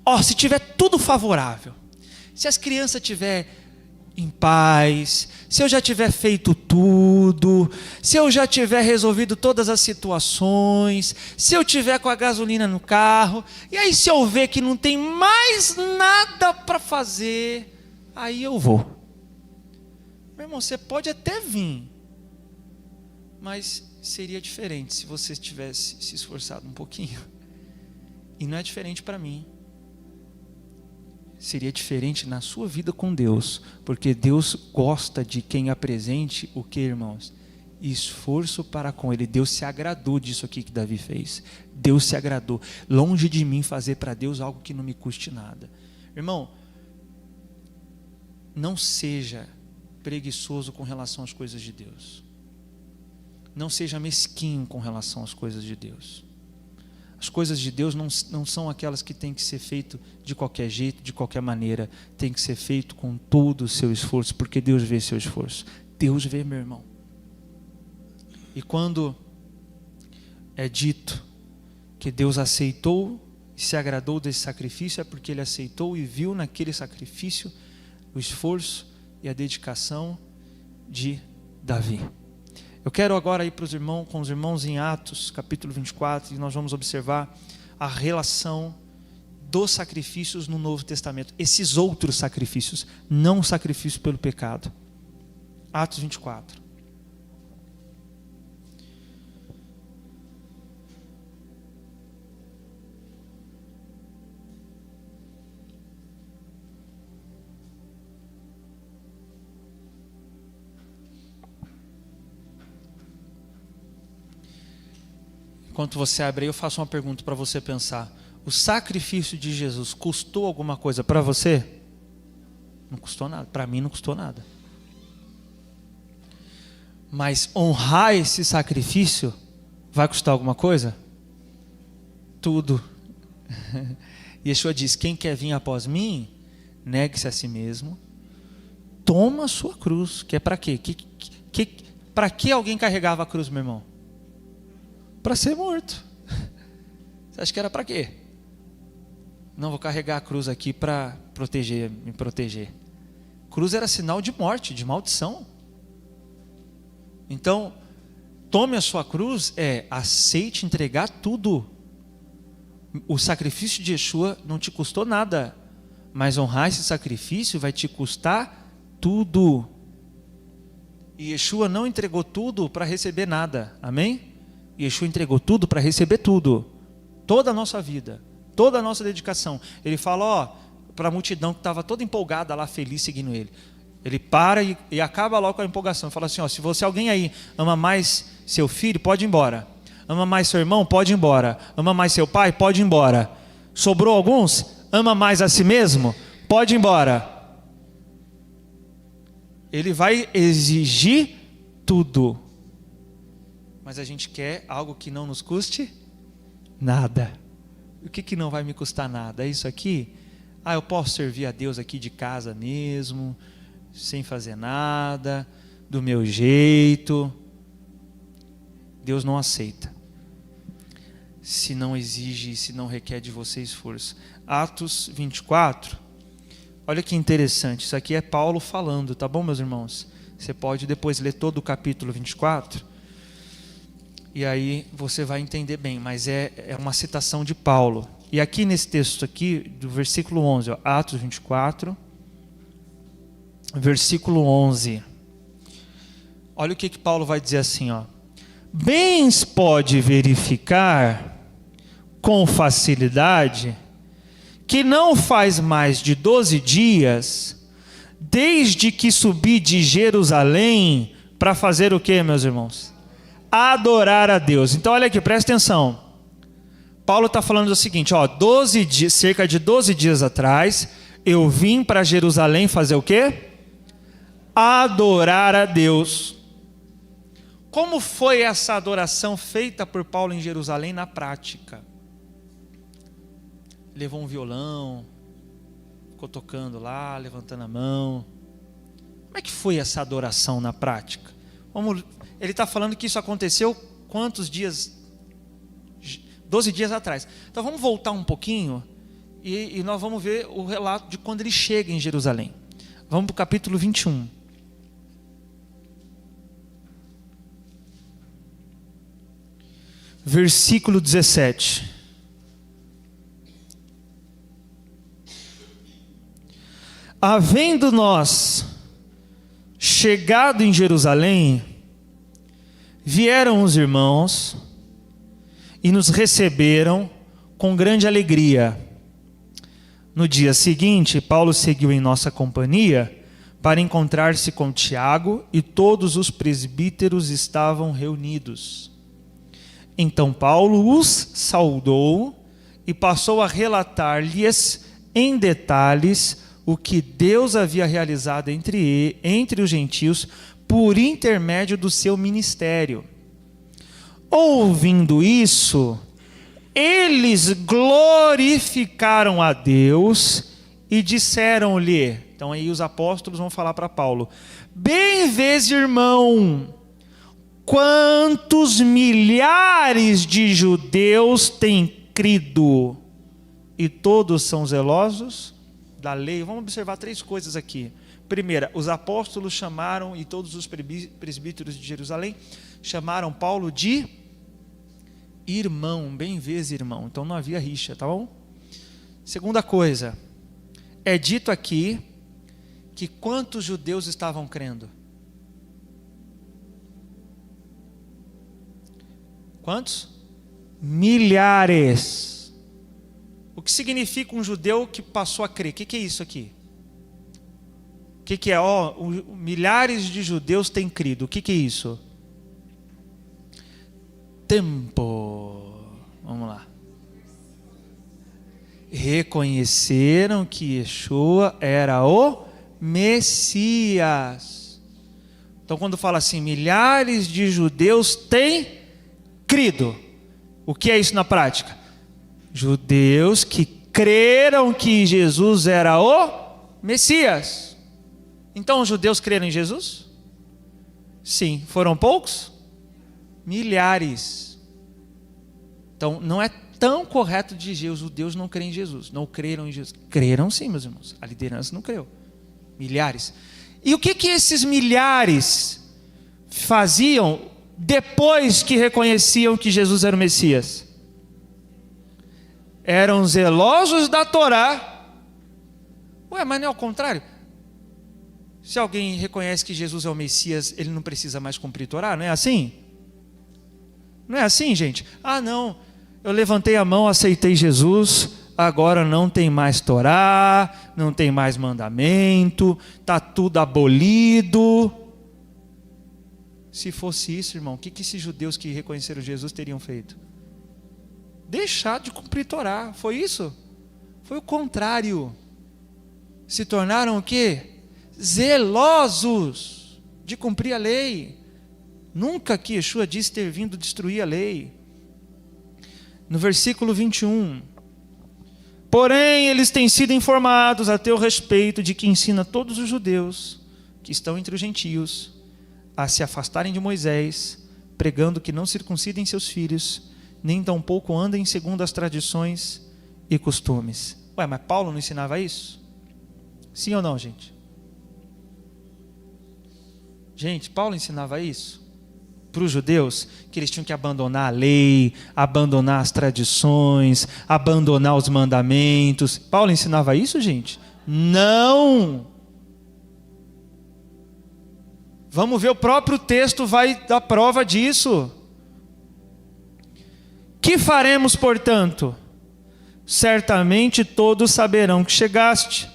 Ó, se tiver tudo favorável, se as crianças tiver em paz, se eu já tiver feito tudo, se eu já tiver resolvido todas as situações, se eu tiver com a gasolina no carro, e aí se eu ver que não tem mais nada para fazer, aí eu vou. Meu irmão, você pode até vir, mas seria diferente se você tivesse se esforçado um pouquinho. E não é diferente para mim. Seria diferente na sua vida com Deus, porque Deus gosta de quem apresente o que, irmãos? Esforço para com Ele. Deus se agradou disso aqui que Davi fez. Deus se agradou. Longe de mim fazer para Deus algo que não me custe nada. Irmão, não seja preguiçoso com relação às coisas de Deus. Não seja mesquinho com relação às coisas de Deus. As coisas de Deus não são aquelas que tem que ser feito de qualquer jeito, de qualquer maneira. Tem que ser feito com todo o seu esforço, porque Deus vê seu esforço. Deus vê, meu irmão. E quando é dito que Deus aceitou e se agradou desse sacrifício, é porque Ele aceitou e viu naquele sacrifício o esforço e a dedicação de Davi. Eu quero agora ir com os irmãos em Atos, capítulo 24, e nós vamos observar a relação dos sacrifícios no Novo Testamento. Esses outros sacrifícios, não o sacrifício pelo pecado. Atos 24. Enquanto você abre aí, eu faço uma pergunta para você pensar. O sacrifício de Jesus custou alguma coisa para você? Não custou nada. Para mim não custou nada. Mas honrar esse sacrifício vai custar alguma coisa? Tudo. Yeshua diz, quem quer vir após mim, negue-se a si mesmo, toma a sua cruz. Que é para quê? Para que alguém carregava a cruz, meu irmão? Para ser morto. Você acha que era para quê? Não, vou carregar a cruz aqui para me proteger. Cruz era sinal de morte, de maldição. Então, tome a sua cruz, aceite entregar tudo. O sacrifício de Yeshua não te custou nada, mas honrar esse sacrifício vai te custar tudo. E Yeshua não entregou tudo para receber nada, amém? Yeshua entregou tudo para receber tudo, toda a nossa vida, toda a nossa dedicação. Ele fala, para a multidão que estava toda empolgada lá, feliz, seguindo ele. Ele para e acaba logo com a empolgação. Fala assim, se você alguém aí ama mais seu filho, pode ir embora. Ama mais seu irmão, pode ir embora. Ama mais seu pai, pode ir embora. Sobrou alguns? Ama mais a si mesmo? Pode ir embora. Ele vai exigir tudo. Mas a gente quer algo que não nos custe nada. O que não vai me custar nada? É isso aqui? Eu posso servir a Deus aqui de casa mesmo, sem fazer nada, do meu jeito. Deus não aceita. Se não exige, se não requer de você esforço. Atos 24. Olha que interessante. Isso aqui é Paulo falando, tá bom, meus irmãos? Você pode depois ler todo o capítulo 24. E aí você vai entender bem, mas é uma citação de Paulo. E aqui nesse texto aqui, do versículo 11, Atos 24, versículo 11. Olha o que Paulo vai dizer assim, bens pode verificar com facilidade que não faz mais de 12 dias, desde que subi de Jerusalém, para fazer o que, meus irmãos? Adorar a Deus. Então olha aqui, presta atenção. Paulo está falando o seguinte, 12 dias, cerca de 12 dias atrás, eu vim para Jerusalém fazer o quê? Adorar a Deus. Como foi essa adoração feita por Paulo em Jerusalém na prática? Levou um violão, ficou tocando lá, levantando a mão. Como é que foi essa adoração na prática? Ele está falando que isso aconteceu quantos dias? 12 dias atrás. Então vamos voltar um pouquinho e nós vamos ver o relato de quando ele chega em Jerusalém. Vamos para o capítulo 21. Versículo 17. Havendo nós chegado em Jerusalém, vieram os irmãos e nos receberam com grande alegria. No dia seguinte, Paulo seguiu em nossa companhia para encontrar-se com Tiago, e todos os presbíteros estavam reunidos. Então Paulo os saudou e passou a relatar-lhes em detalhes o que Deus havia realizado entre os gentios por intermédio do seu ministério. Ouvindo isso, eles glorificaram a Deus e disseram-lhe, então aí os apóstolos vão falar para Paulo, bem vês, irmão, quantos milhares de judeus têm crido, e todos são zelosos da lei. Vamos observar 3 coisas aqui. Primeira, os apóstolos chamaram, e todos os presbíteros de Jerusalém, chamaram Paulo de irmão, bem vezes irmão. Então não havia rixa, tá bom? Segunda coisa, é dito aqui que quantos judeus estavam crendo? Quantos? Milhares. O que significa um judeu que passou a crer? O que é isso aqui? O que é? Milhares de judeus têm crido. O que é isso? Tempo. Vamos lá. Reconheceram que Yeshua era o Messias. Então, quando fala assim, milhares de judeus têm crido. O que é isso na prática? Judeus que creram que Jesus era o Messias. Então, os judeus creram em Jesus? Sim. Foram poucos? Milhares. Então, não é tão correto dizer os judeus não creem em Jesus. Não creram em Jesus. Creram sim, meus irmãos. A liderança não creu. Milhares. E o que esses milhares faziam depois que reconheciam que Jesus era o Messias? Eram zelosos da Torá. Ué, mas não é ao contrário? Se alguém reconhece que Jesus é o Messias, ele não precisa mais cumprir Torá? Não é assim? Não é assim, gente? Ah, não, eu levantei a mão, aceitei Jesus, agora não tem mais Torá, não tem mais mandamento, está tudo abolido. Se fosse isso, irmão, o que esses judeus que reconheceram Jesus teriam feito? Deixar de cumprir Torá. Foi isso? Foi o contrário. Se tornaram o quê? Zelosos de cumprir a lei. Nunca que Yeshua disse ter vindo destruir a lei. No versículo 21. Porém, eles têm sido informados a teu respeito de que ensina todos os judeus que estão entre os gentios a se afastarem de Moisés, pregando que não circuncidem seus filhos, nem tampouco andem segundo as tradições e costumes. Ué, mas Paulo não ensinava isso? Sim ou não, gente? Gente, Paulo ensinava isso para os judeus, que eles tinham que abandonar a lei, abandonar as tradições, abandonar os mandamentos. Paulo ensinava isso, gente? Não! Vamos ver, o próprio texto vai dar prova disso. Que faremos, portanto? Certamente todos saberão que chegaste.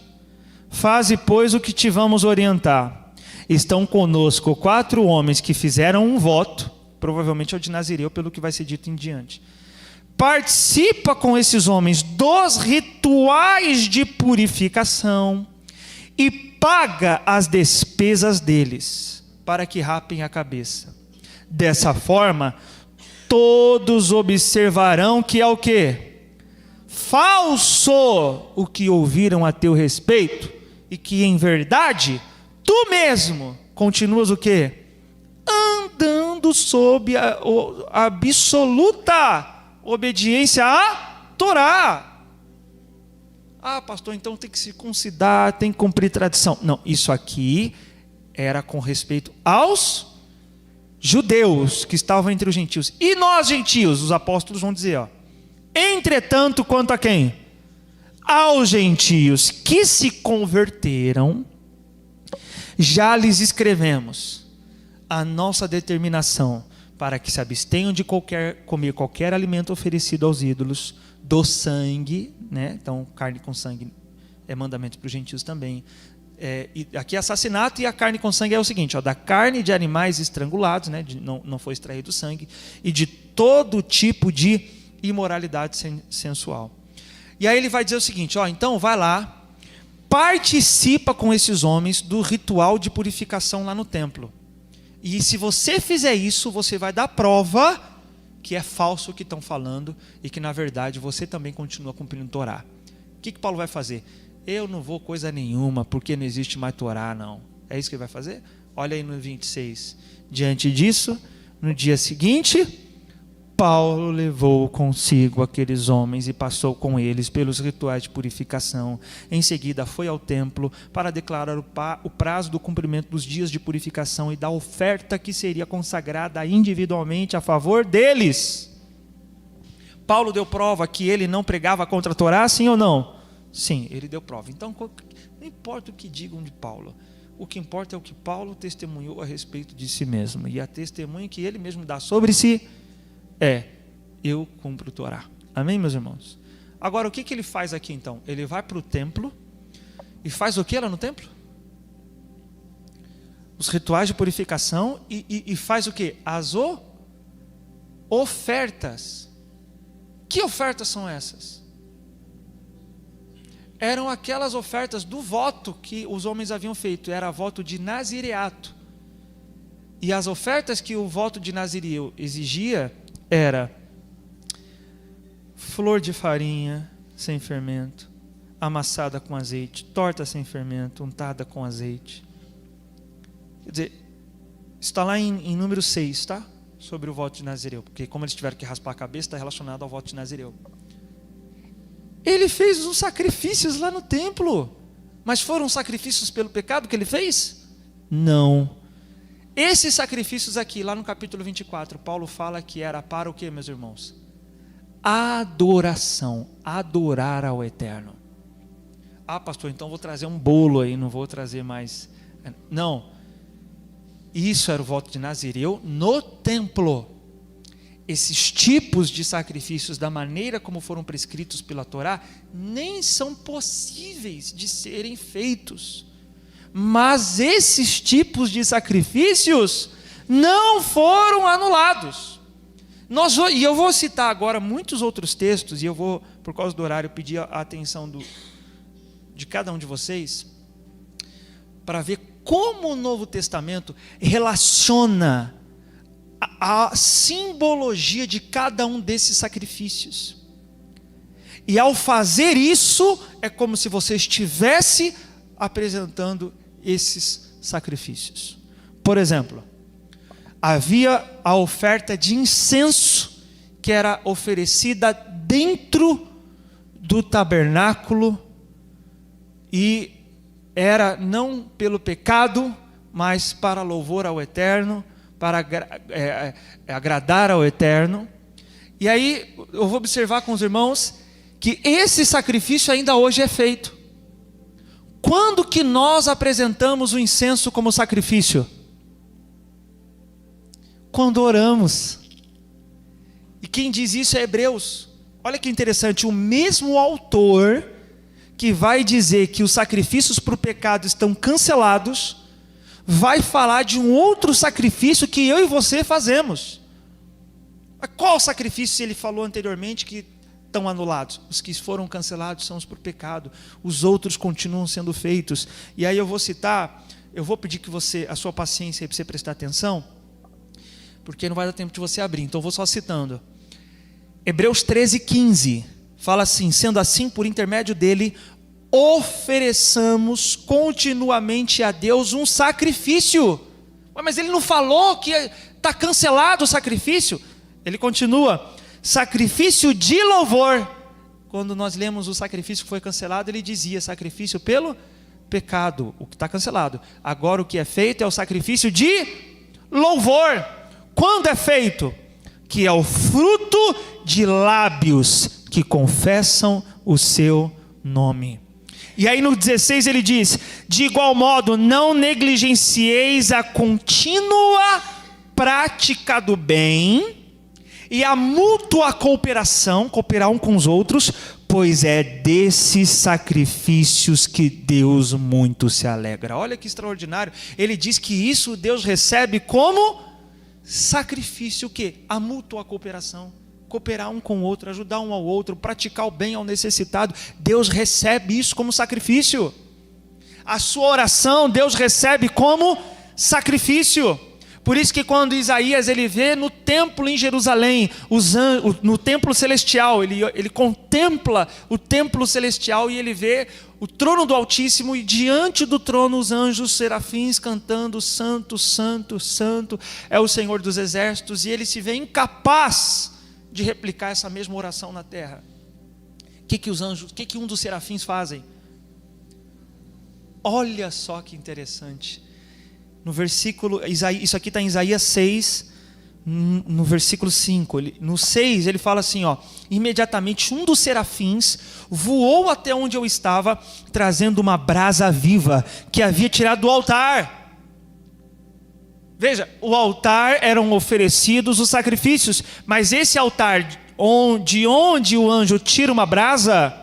Faze, pois, o que te vamos orientar. Estão conosco 4 homens que fizeram um voto, provavelmente é o de Nazireu, pelo que vai ser dito em diante. Participa com esses homens dos rituais de purificação e paga as despesas deles, para que rapem a cabeça. Dessa forma, todos observarão que é o quê? Falso o que ouviram a teu respeito, e que em verdade tu mesmo continuas o quê? Andando sob a absoluta obediência à Torá. Ah, pastor, então tem que circuncidar, tem que cumprir tradição. Não, isso aqui era com respeito aos judeus que estavam entre os gentios. E nós, gentios, os apóstolos vão dizer, ó, entretanto, quanto a quem? Aos gentios que se converteram, já lhes escrevemos a nossa determinação para que se abstenham de comer qualquer alimento oferecido aos ídolos, do sangue, né? Então carne com sangue é mandamento para os gentios também. E aqui é assassinato, e a carne com sangue é o seguinte, ó, da carne de animais estrangulados, né? Não foi extraído sangue, e de todo tipo de imoralidade sensual. E aí ele vai dizer o seguinte, ó, então vai lá, participa com esses homens do ritual de purificação lá no templo. E se você fizer isso, você vai dar prova que é falso o que estão falando e que na verdade você também continua cumprindo Torá. O que Paulo vai fazer? Eu não vou coisa nenhuma, porque não existe mais Torá, não. É isso que ele vai fazer? Olha aí no 26. Diante disso, no dia seguinte, Paulo levou consigo aqueles homens e passou com eles pelos rituais de purificação. Em seguida foi ao templo para declarar o prazo do cumprimento dos dias de purificação e da oferta que seria consagrada individualmente a favor deles. Paulo deu prova que ele não pregava contra a Torá, sim ou não? Sim, ele deu prova. Então, não importa o que digam de Paulo, o que importa é o que Paulo testemunhou a respeito de si mesmo. E a testemunha que ele mesmo dá sobre si é: eu cumpro o Torá. Amém, meus irmãos? Agora, o que ele faz aqui então? Ele vai para o templo e faz o que lá no templo? Os rituais de purificação e faz o que? As ofertas. Que ofertas são essas? Eram aquelas ofertas do voto que os homens haviam feito. Era voto de nazireato. E as ofertas que o voto de nazireu exigia era flor de farinha sem fermento, amassada com azeite, torta sem fermento, untada com azeite. Quer dizer, está lá em número 6, tá? Sobre o voto de nazireu, porque como eles tiveram que raspar a cabeça, está relacionado ao voto de nazireu. Ele fez os sacrifícios lá no templo, mas foram sacrifícios pelo pecado que ele fez? Não. Esses sacrifícios aqui, lá no capítulo 24, Paulo fala que era para o que, meus irmãos? Adoração, adorar ao Eterno. Ah, pastor, então vou trazer um bolo aí, não vou trazer mais. Não, isso era o voto de Nazireu no templo. Esses tipos de sacrifícios, da maneira como foram prescritos pela Torá, nem são possíveis de serem feitos. Mas esses tipos de sacrifícios não foram anulados. E eu vou citar agora muitos outros textos, e eu vou, por causa do horário, pedir a atenção de cada um de vocês, para ver como o Novo Testamento relaciona a simbologia de cada um desses sacrifícios. E ao fazer isso, é como se você estivesse apresentando esses sacrifícios. Por exemplo, havia a oferta de incenso que era oferecida dentro do tabernáculo e era não pelo pecado, mas para louvor ao Eterno, para agradar ao Eterno. E aí eu vou observar com os irmãos que esse sacrifício ainda hoje é feito. Quando que nós apresentamos o incenso como sacrifício? Quando oramos. E quem diz isso é Hebreus. Olha que interessante, o mesmo autor que vai dizer que os sacrifícios para o pecado estão cancelados, vai falar de um outro sacrifício que eu e você fazemos. Qual sacrifício ele falou anteriormente que estão anulados? Os que foram cancelados são os por pecado, os outros continuam sendo feitos. E aí eu vou citar, eu vou pedir que você, a sua paciência para você prestar atenção, porque não vai dar tempo de você abrir, então eu vou só citando. Hebreus 13:15 fala assim: sendo assim, por intermédio dele, ofereçamos continuamente a Deus um sacrifício. Mas ele não falou que está cancelado o sacrifício? Ele continua: sacrifício de louvor. Quando nós lemos o sacrifício que foi cancelado, ele dizia sacrifício pelo pecado, o que está cancelado. Agora o que é feito é o sacrifício de louvor. Quando é feito? Que é o fruto de lábios que confessam o seu nome. E aí no 16 ele diz: de igual modo não negligencieis a contínua prática do bem e a mútua cooperação, cooperar um com os outros, pois é desses sacrifícios que Deus muito se alegra. Olha que extraordinário, ele diz que isso Deus recebe como sacrifício. O que? A mútua cooperação, cooperar um com o outro, ajudar um ao outro, praticar o bem ao necessitado. Deus recebe isso como sacrifício. A sua oração Deus recebe como sacrifício. Por isso que quando Isaías ele vê no templo em Jerusalém, no templo celestial, ele contempla o templo celestial e ele vê o trono do Altíssimo, e diante do trono os anjos serafins cantando: santo, santo, santo é o Senhor dos exércitos. E ele se vê incapaz de replicar essa mesma oração na terra. O que os anjos, o que um dos serafins fazem? Olha só que interessante. No versículo, isso aqui está em Isaías 6, no versículo 5. No 6 ele fala assim, ó: imediatamente um dos serafins voou até onde eu estava, trazendo uma brasa viva que havia tirado do altar. Veja, o altar eram oferecidos os sacrifícios, mas esse altar de onde o anjo tira uma brasa,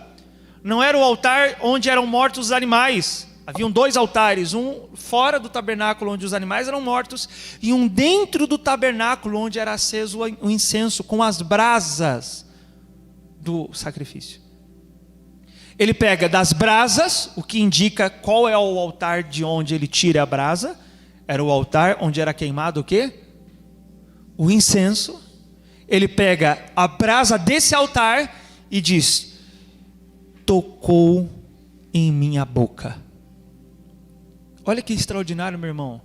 não era o altar onde eram mortos os animais. Haviam 2 altares, um fora do tabernáculo onde os animais eram mortos, e um dentro do tabernáculo onde era aceso o incenso com as brasas do sacrifício. Ele pega das brasas, o que indica qual é o altar de onde ele tira a brasa. Era o altar onde era queimado o quê? O incenso. Ele pega a brasa desse altar e diz: tocou em minha boca. Olha que extraordinário, meu irmão.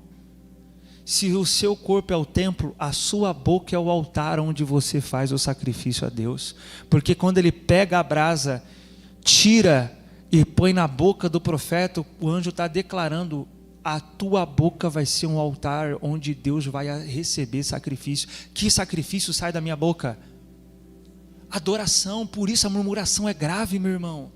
Se o seu corpo é o templo, a sua boca é o altar onde você faz o sacrifício a Deus. Porque quando ele pega a brasa, tira e põe na boca do profeta, o anjo está declarando: a tua boca vai ser um altar onde Deus vai receber sacrifício. Que sacrifício sai da minha boca? Adoração. Por isso a murmuração é grave, meu irmão.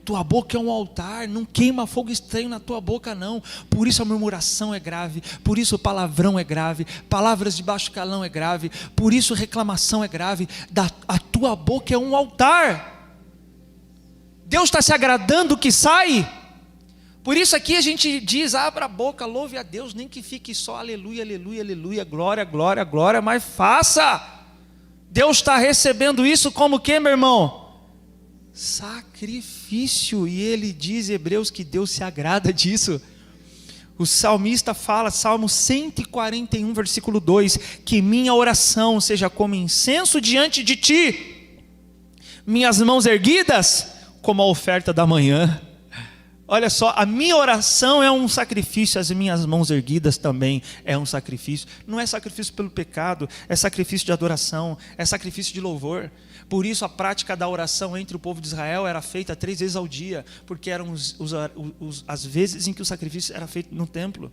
Tua boca é um altar, não queima fogo estranho na tua boca não. Por isso a murmuração é grave, por isso o palavrão é grave, palavras de baixo calão é grave, por isso reclamação é grave. A tua boca é um altar. Deus está se agradando que sai. Por isso aqui a gente diz: abra a boca, louve a Deus, nem que fique só aleluia, aleluia, aleluia, glória, glória, glória, mas faça. Deus está recebendo isso como o que, meu irmão? Sacrifício. E ele diz em Hebreus que Deus se agrada disso. O salmista fala, Salmo 141, versículo 2: que minha oração seja como incenso diante de ti, minhas mãos erguidas como a oferta da manhã. Olha só, a minha oração é um sacrifício, as minhas mãos erguidas também é um sacrifício. Não é sacrifício pelo pecado, é sacrifício de adoração, é sacrifício de louvor. Por isso a prática da oração entre o povo de Israel era feita 3 vezes ao dia, porque eram as vezes em que o sacrifício era feito no templo.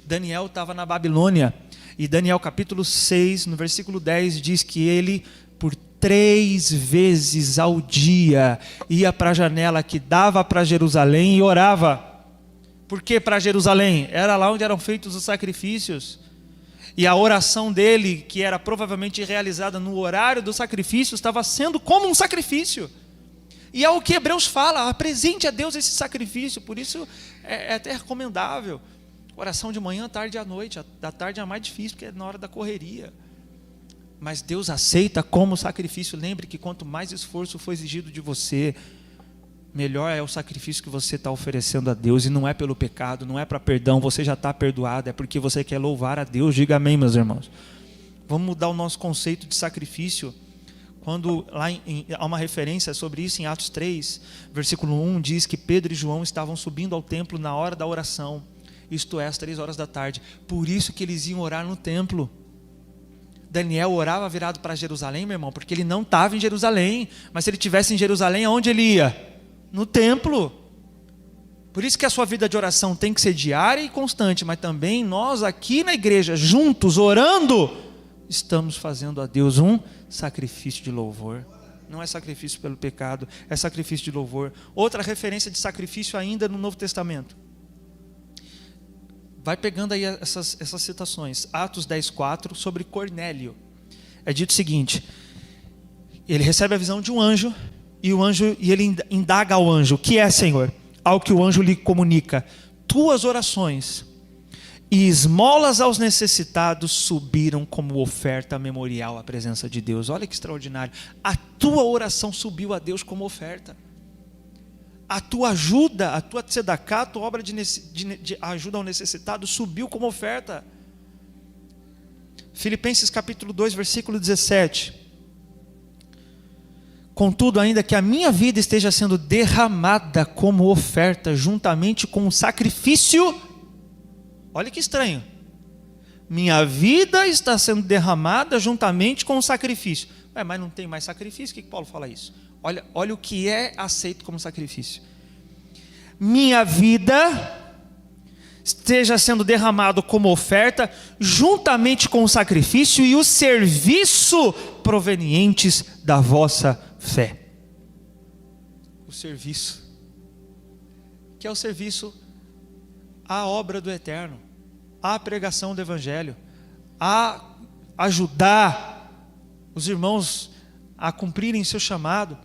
Daniel estava na Babilônia, e Daniel capítulo 6, no versículo 10, diz que ele, por 3 vezes ao dia, ia para a janela que dava para Jerusalém e orava. Por que para Jerusalém? Era lá onde eram feitos os sacrifícios. E a oração dele, que era provavelmente realizada no horário do sacrifício, estava sendo como um sacrifício. E é o que Hebreus fala: apresente a Deus esse sacrifício. Por isso é até recomendável. Oração de manhã, tarde e à noite. Da tarde é mais difícil, porque é na hora da correria. Mas Deus aceita como sacrifício. Lembre que quanto mais esforço for exigido de você, melhor é o sacrifício que você está oferecendo a Deus. E não é pelo pecado, não é para perdão, você já está perdoado, é porque você quer louvar a Deus. Diga amém, meus irmãos. Vamos mudar o nosso conceito de sacrifício. Quando lá há uma referência sobre isso em Atos 3, versículo 1, diz que Pedro e João estavam subindo ao templo na hora da oração, isto é, às 3 horas da tarde. Por isso que eles iam orar no templo. Daniel orava virado para Jerusalém, meu irmão, porque ele não estava em Jerusalém. Mas se ele estivesse em Jerusalém, aonde ele ia? No templo. Por isso que a sua vida de oração tem que ser diária e constante. Mas também nós aqui na igreja, juntos, orando, estamos fazendo a Deus um sacrifício de louvor. Não é sacrifício pelo pecado, é sacrifício de louvor. Outra referência de sacrifício ainda no Novo Testamento. Vai pegando aí essas citações. Atos 10:4, sobre Cornélio. É dito o seguinte: ele recebe a visão de um anjo, e ele indaga ao anjo: o que é, Senhor? Ao que o anjo lhe comunica: tuas orações e esmolas aos necessitados subiram como oferta memorial à presença de Deus. Olha que extraordinário. A tua oração subiu a Deus como oferta. A tua ajuda, a tua tzedaká, a tua obra de ajuda ao necessitado subiu como oferta. Filipenses capítulo 2, versículo 17. Contudo, ainda que a minha vida esteja sendo derramada como oferta, juntamente com o sacrifício, olha que estranho, minha vida está sendo derramada juntamente com o sacrifício. Mas não tem mais sacrifício? O que Paulo fala isso? Olha o que é aceito como sacrifício. Minha vida esteja sendo derramado como oferta, juntamente com o sacrifício e o serviço provenientes da vossa fé. O serviço, que é o serviço à obra do eterno, à pregação do evangelho, a ajudar os irmãos a cumprirem seu chamado.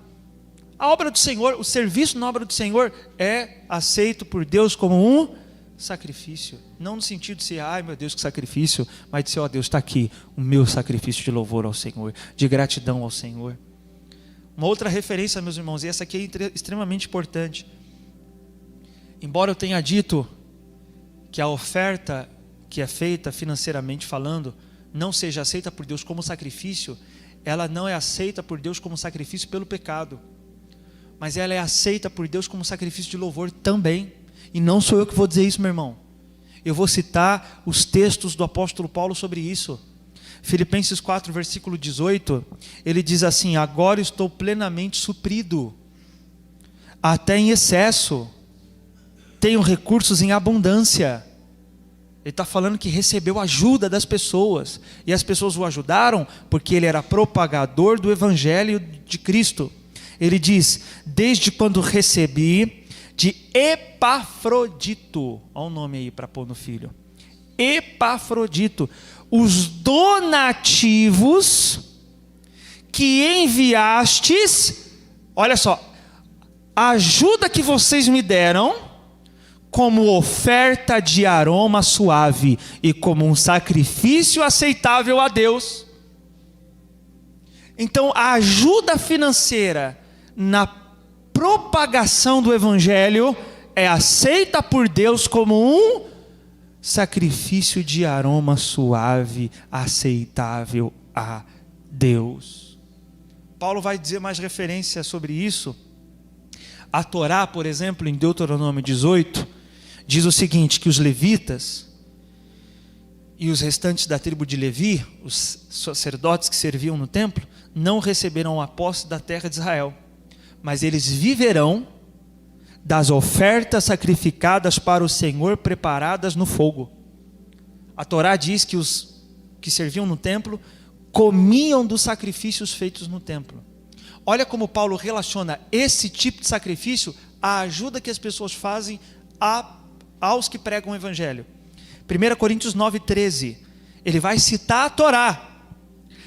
A obra do Senhor, o serviço na obra do Senhor é aceito por Deus como um sacrifício, não no sentido de ser, ai meu Deus, que sacrifício, mas de ser, ó Deus, está aqui o meu sacrifício de louvor ao Senhor, de gratidão ao Senhor. Uma outra referência, meus irmãos, e essa aqui é extremamente importante. Embora eu tenha dito que a oferta que é feita financeiramente falando não seja aceita por Deus como sacrifício, ela não é aceita por Deus como sacrifício pelo pecado, mas ela é aceita por Deus como sacrifício de louvor também. E não sou eu que vou dizer isso, meu irmão. Eu vou citar os textos do apóstolo Paulo sobre isso. Filipenses 4, versículo 18, ele diz assim: agora estou plenamente suprido, até em excesso, tenho recursos em abundância. Ele está falando que recebeu ajuda das pessoas, e as pessoas o ajudaram porque ele era propagador do evangelho de Cristo. Ele diz: desde quando recebi de Epafrodito, olha o nome aí para pôr no filho, Epafrodito, os donativos que enviastes, olha só, a ajuda que vocês me deram, como oferta de aroma suave e como um sacrifício aceitável a Deus. Então a ajuda financeira na propagação do evangelho é aceita por Deus como um sacrifício de aroma suave, aceitável a Deus. Paulo vai dizer mais referência sobre isso. A Torá, por exemplo, em Deuteronômio 18, diz o seguinte, que os levitas e os restantes da tribo de Levi, os sacerdotes que serviam no templo, não receberão a posse da terra de Israel, mas eles viverão das ofertas sacrificadas para o Senhor preparadas no fogo. A Torá diz que os que serviam no templo comiam dos sacrifícios feitos no templo. Olha como Paulo relaciona esse tipo de sacrifício à ajuda que as pessoas fazem aos que pregam o evangelho. 1 Coríntios 9:13, ele vai citar a Torá.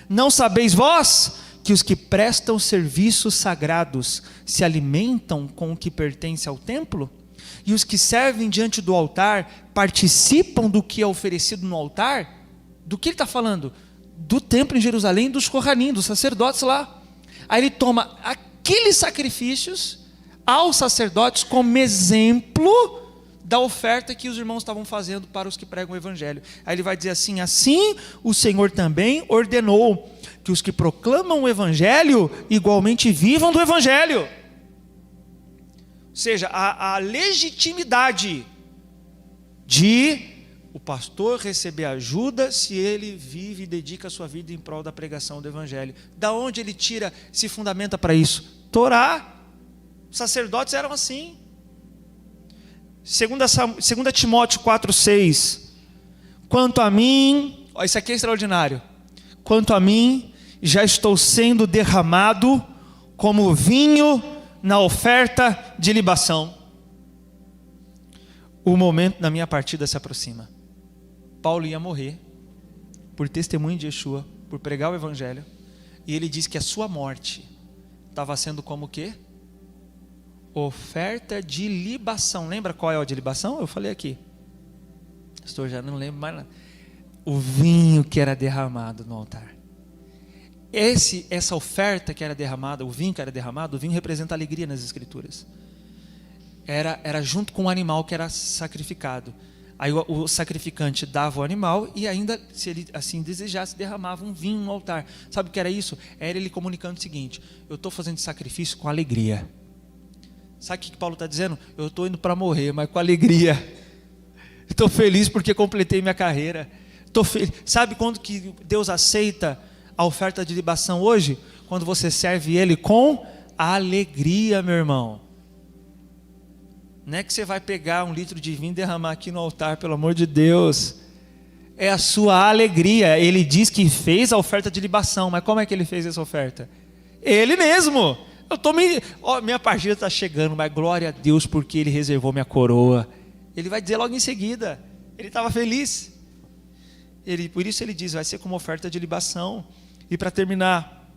Não sabeis vós que os que prestam serviços sagrados se alimentam com o que pertence ao templo? E os que servem diante do altar participam do que é oferecido no altar? Do que ele está falando? Do templo em Jerusalém, dos Kohanim, dos sacerdotes lá. Aí ele toma aqueles sacrifícios aos sacerdotes como exemplo da oferta que os irmãos estavam fazendo para os que pregam o evangelho. Aí ele vai dizer assim: assim o Senhor também ordenou que os que proclamam o evangelho igualmente vivam do evangelho. Ou seja, a legitimidade de o pastor receber ajuda se ele vive e dedica a sua vida em prol da pregação do evangelho. Da onde ele tira, se fundamenta para isso? Torá. Os sacerdotes eram assim. 2 Timóteo 4,6, quanto a mim, ó, isso aqui é extraordinário, quanto a mim, já estou sendo derramado como vinho na oferta de libação. O momento da minha partida se aproxima. Paulo ia morrer por testemunho de Yeshua, por pregar o evangelho, e ele diz que a sua morte estava sendo como o quê? Oferta de libação. Lembra qual é a de libação? Eu falei aqui. Pastor, já não lembro mais nada. O vinho que era derramado no altar. Essa oferta que era derramada, o vinho que era derramado, o vinho representa alegria nas escrituras. Era junto com o animal que era sacrificado. Aí o sacrificante dava o animal e ainda, se ele assim desejasse, derramava um vinho no altar. Sabe o que era isso? Era ele comunicando o seguinte: eu estou fazendo sacrifício com alegria. Sabe o que Paulo está dizendo? Eu estou indo para morrer, mas com alegria. Estou feliz porque completei minha carreira. Sabe quando que Deus aceita a oferta de libação hoje? quando você serve Ele com alegria, meu irmão. Não é que você vai pegar 1 litro de vinho e derramar aqui no altar, pelo amor de Deus. É a sua alegria. Ele diz que fez a oferta de libação, mas como é que ele fez essa oferta? Ele mesmo. Minha partida está chegando, mas glória a Deus porque Ele reservou minha coroa. Ele vai dizer logo em seguida. Ele estava feliz. Por isso ele diz, vai ser como oferta de libação. E para terminar,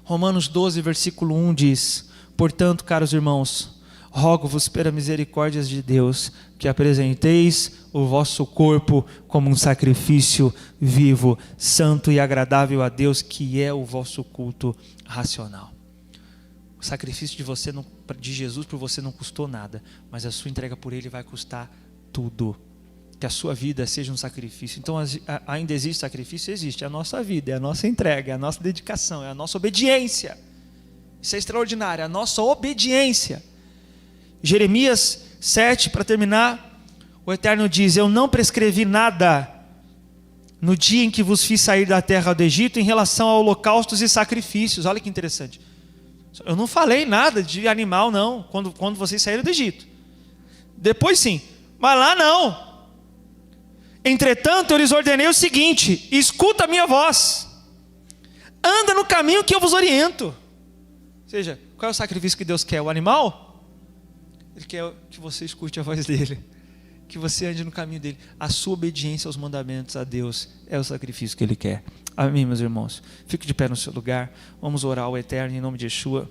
Romanos 12, versículo 1 diz: portanto, caros irmãos, rogo-vos pela misericórdia de Deus, que apresenteis o vosso corpo como um sacrifício vivo, santo e agradável a Deus, que é o vosso culto racional. O sacrifício de Jesus por você não custou nada, mas a sua entrega por Ele vai custar tudo. Que a sua vida seja um sacrifício. Então ainda existe sacrifício? Existe. É a nossa vida, é a nossa entrega, é a nossa dedicação, é a nossa obediência. Isso é extraordinário, é a nossa obediência. Jeremias 7, para terminar, o Eterno diz: eu não prescrevi nada no dia em que vos fiz sair da terra do Egito em relação a holocaustos e sacrifícios. Olha que interessante. Eu não falei nada de animal não, quando vocês saíram do Egito. Depois sim, mas lá não. Entretanto, eu lhes ordenei o seguinte: escuta a minha voz, anda no caminho que eu vos oriento. Ou seja, qual é o sacrifício que Deus quer? O animal? Ele quer que você escute a voz dele, que você ande no caminho dele. A sua obediência aos mandamentos a Deus é o sacrifício que Ele quer. Amém, meus irmãos? Fique de pé no seu lugar, vamos orar ao Eterno em nome de Yeshua.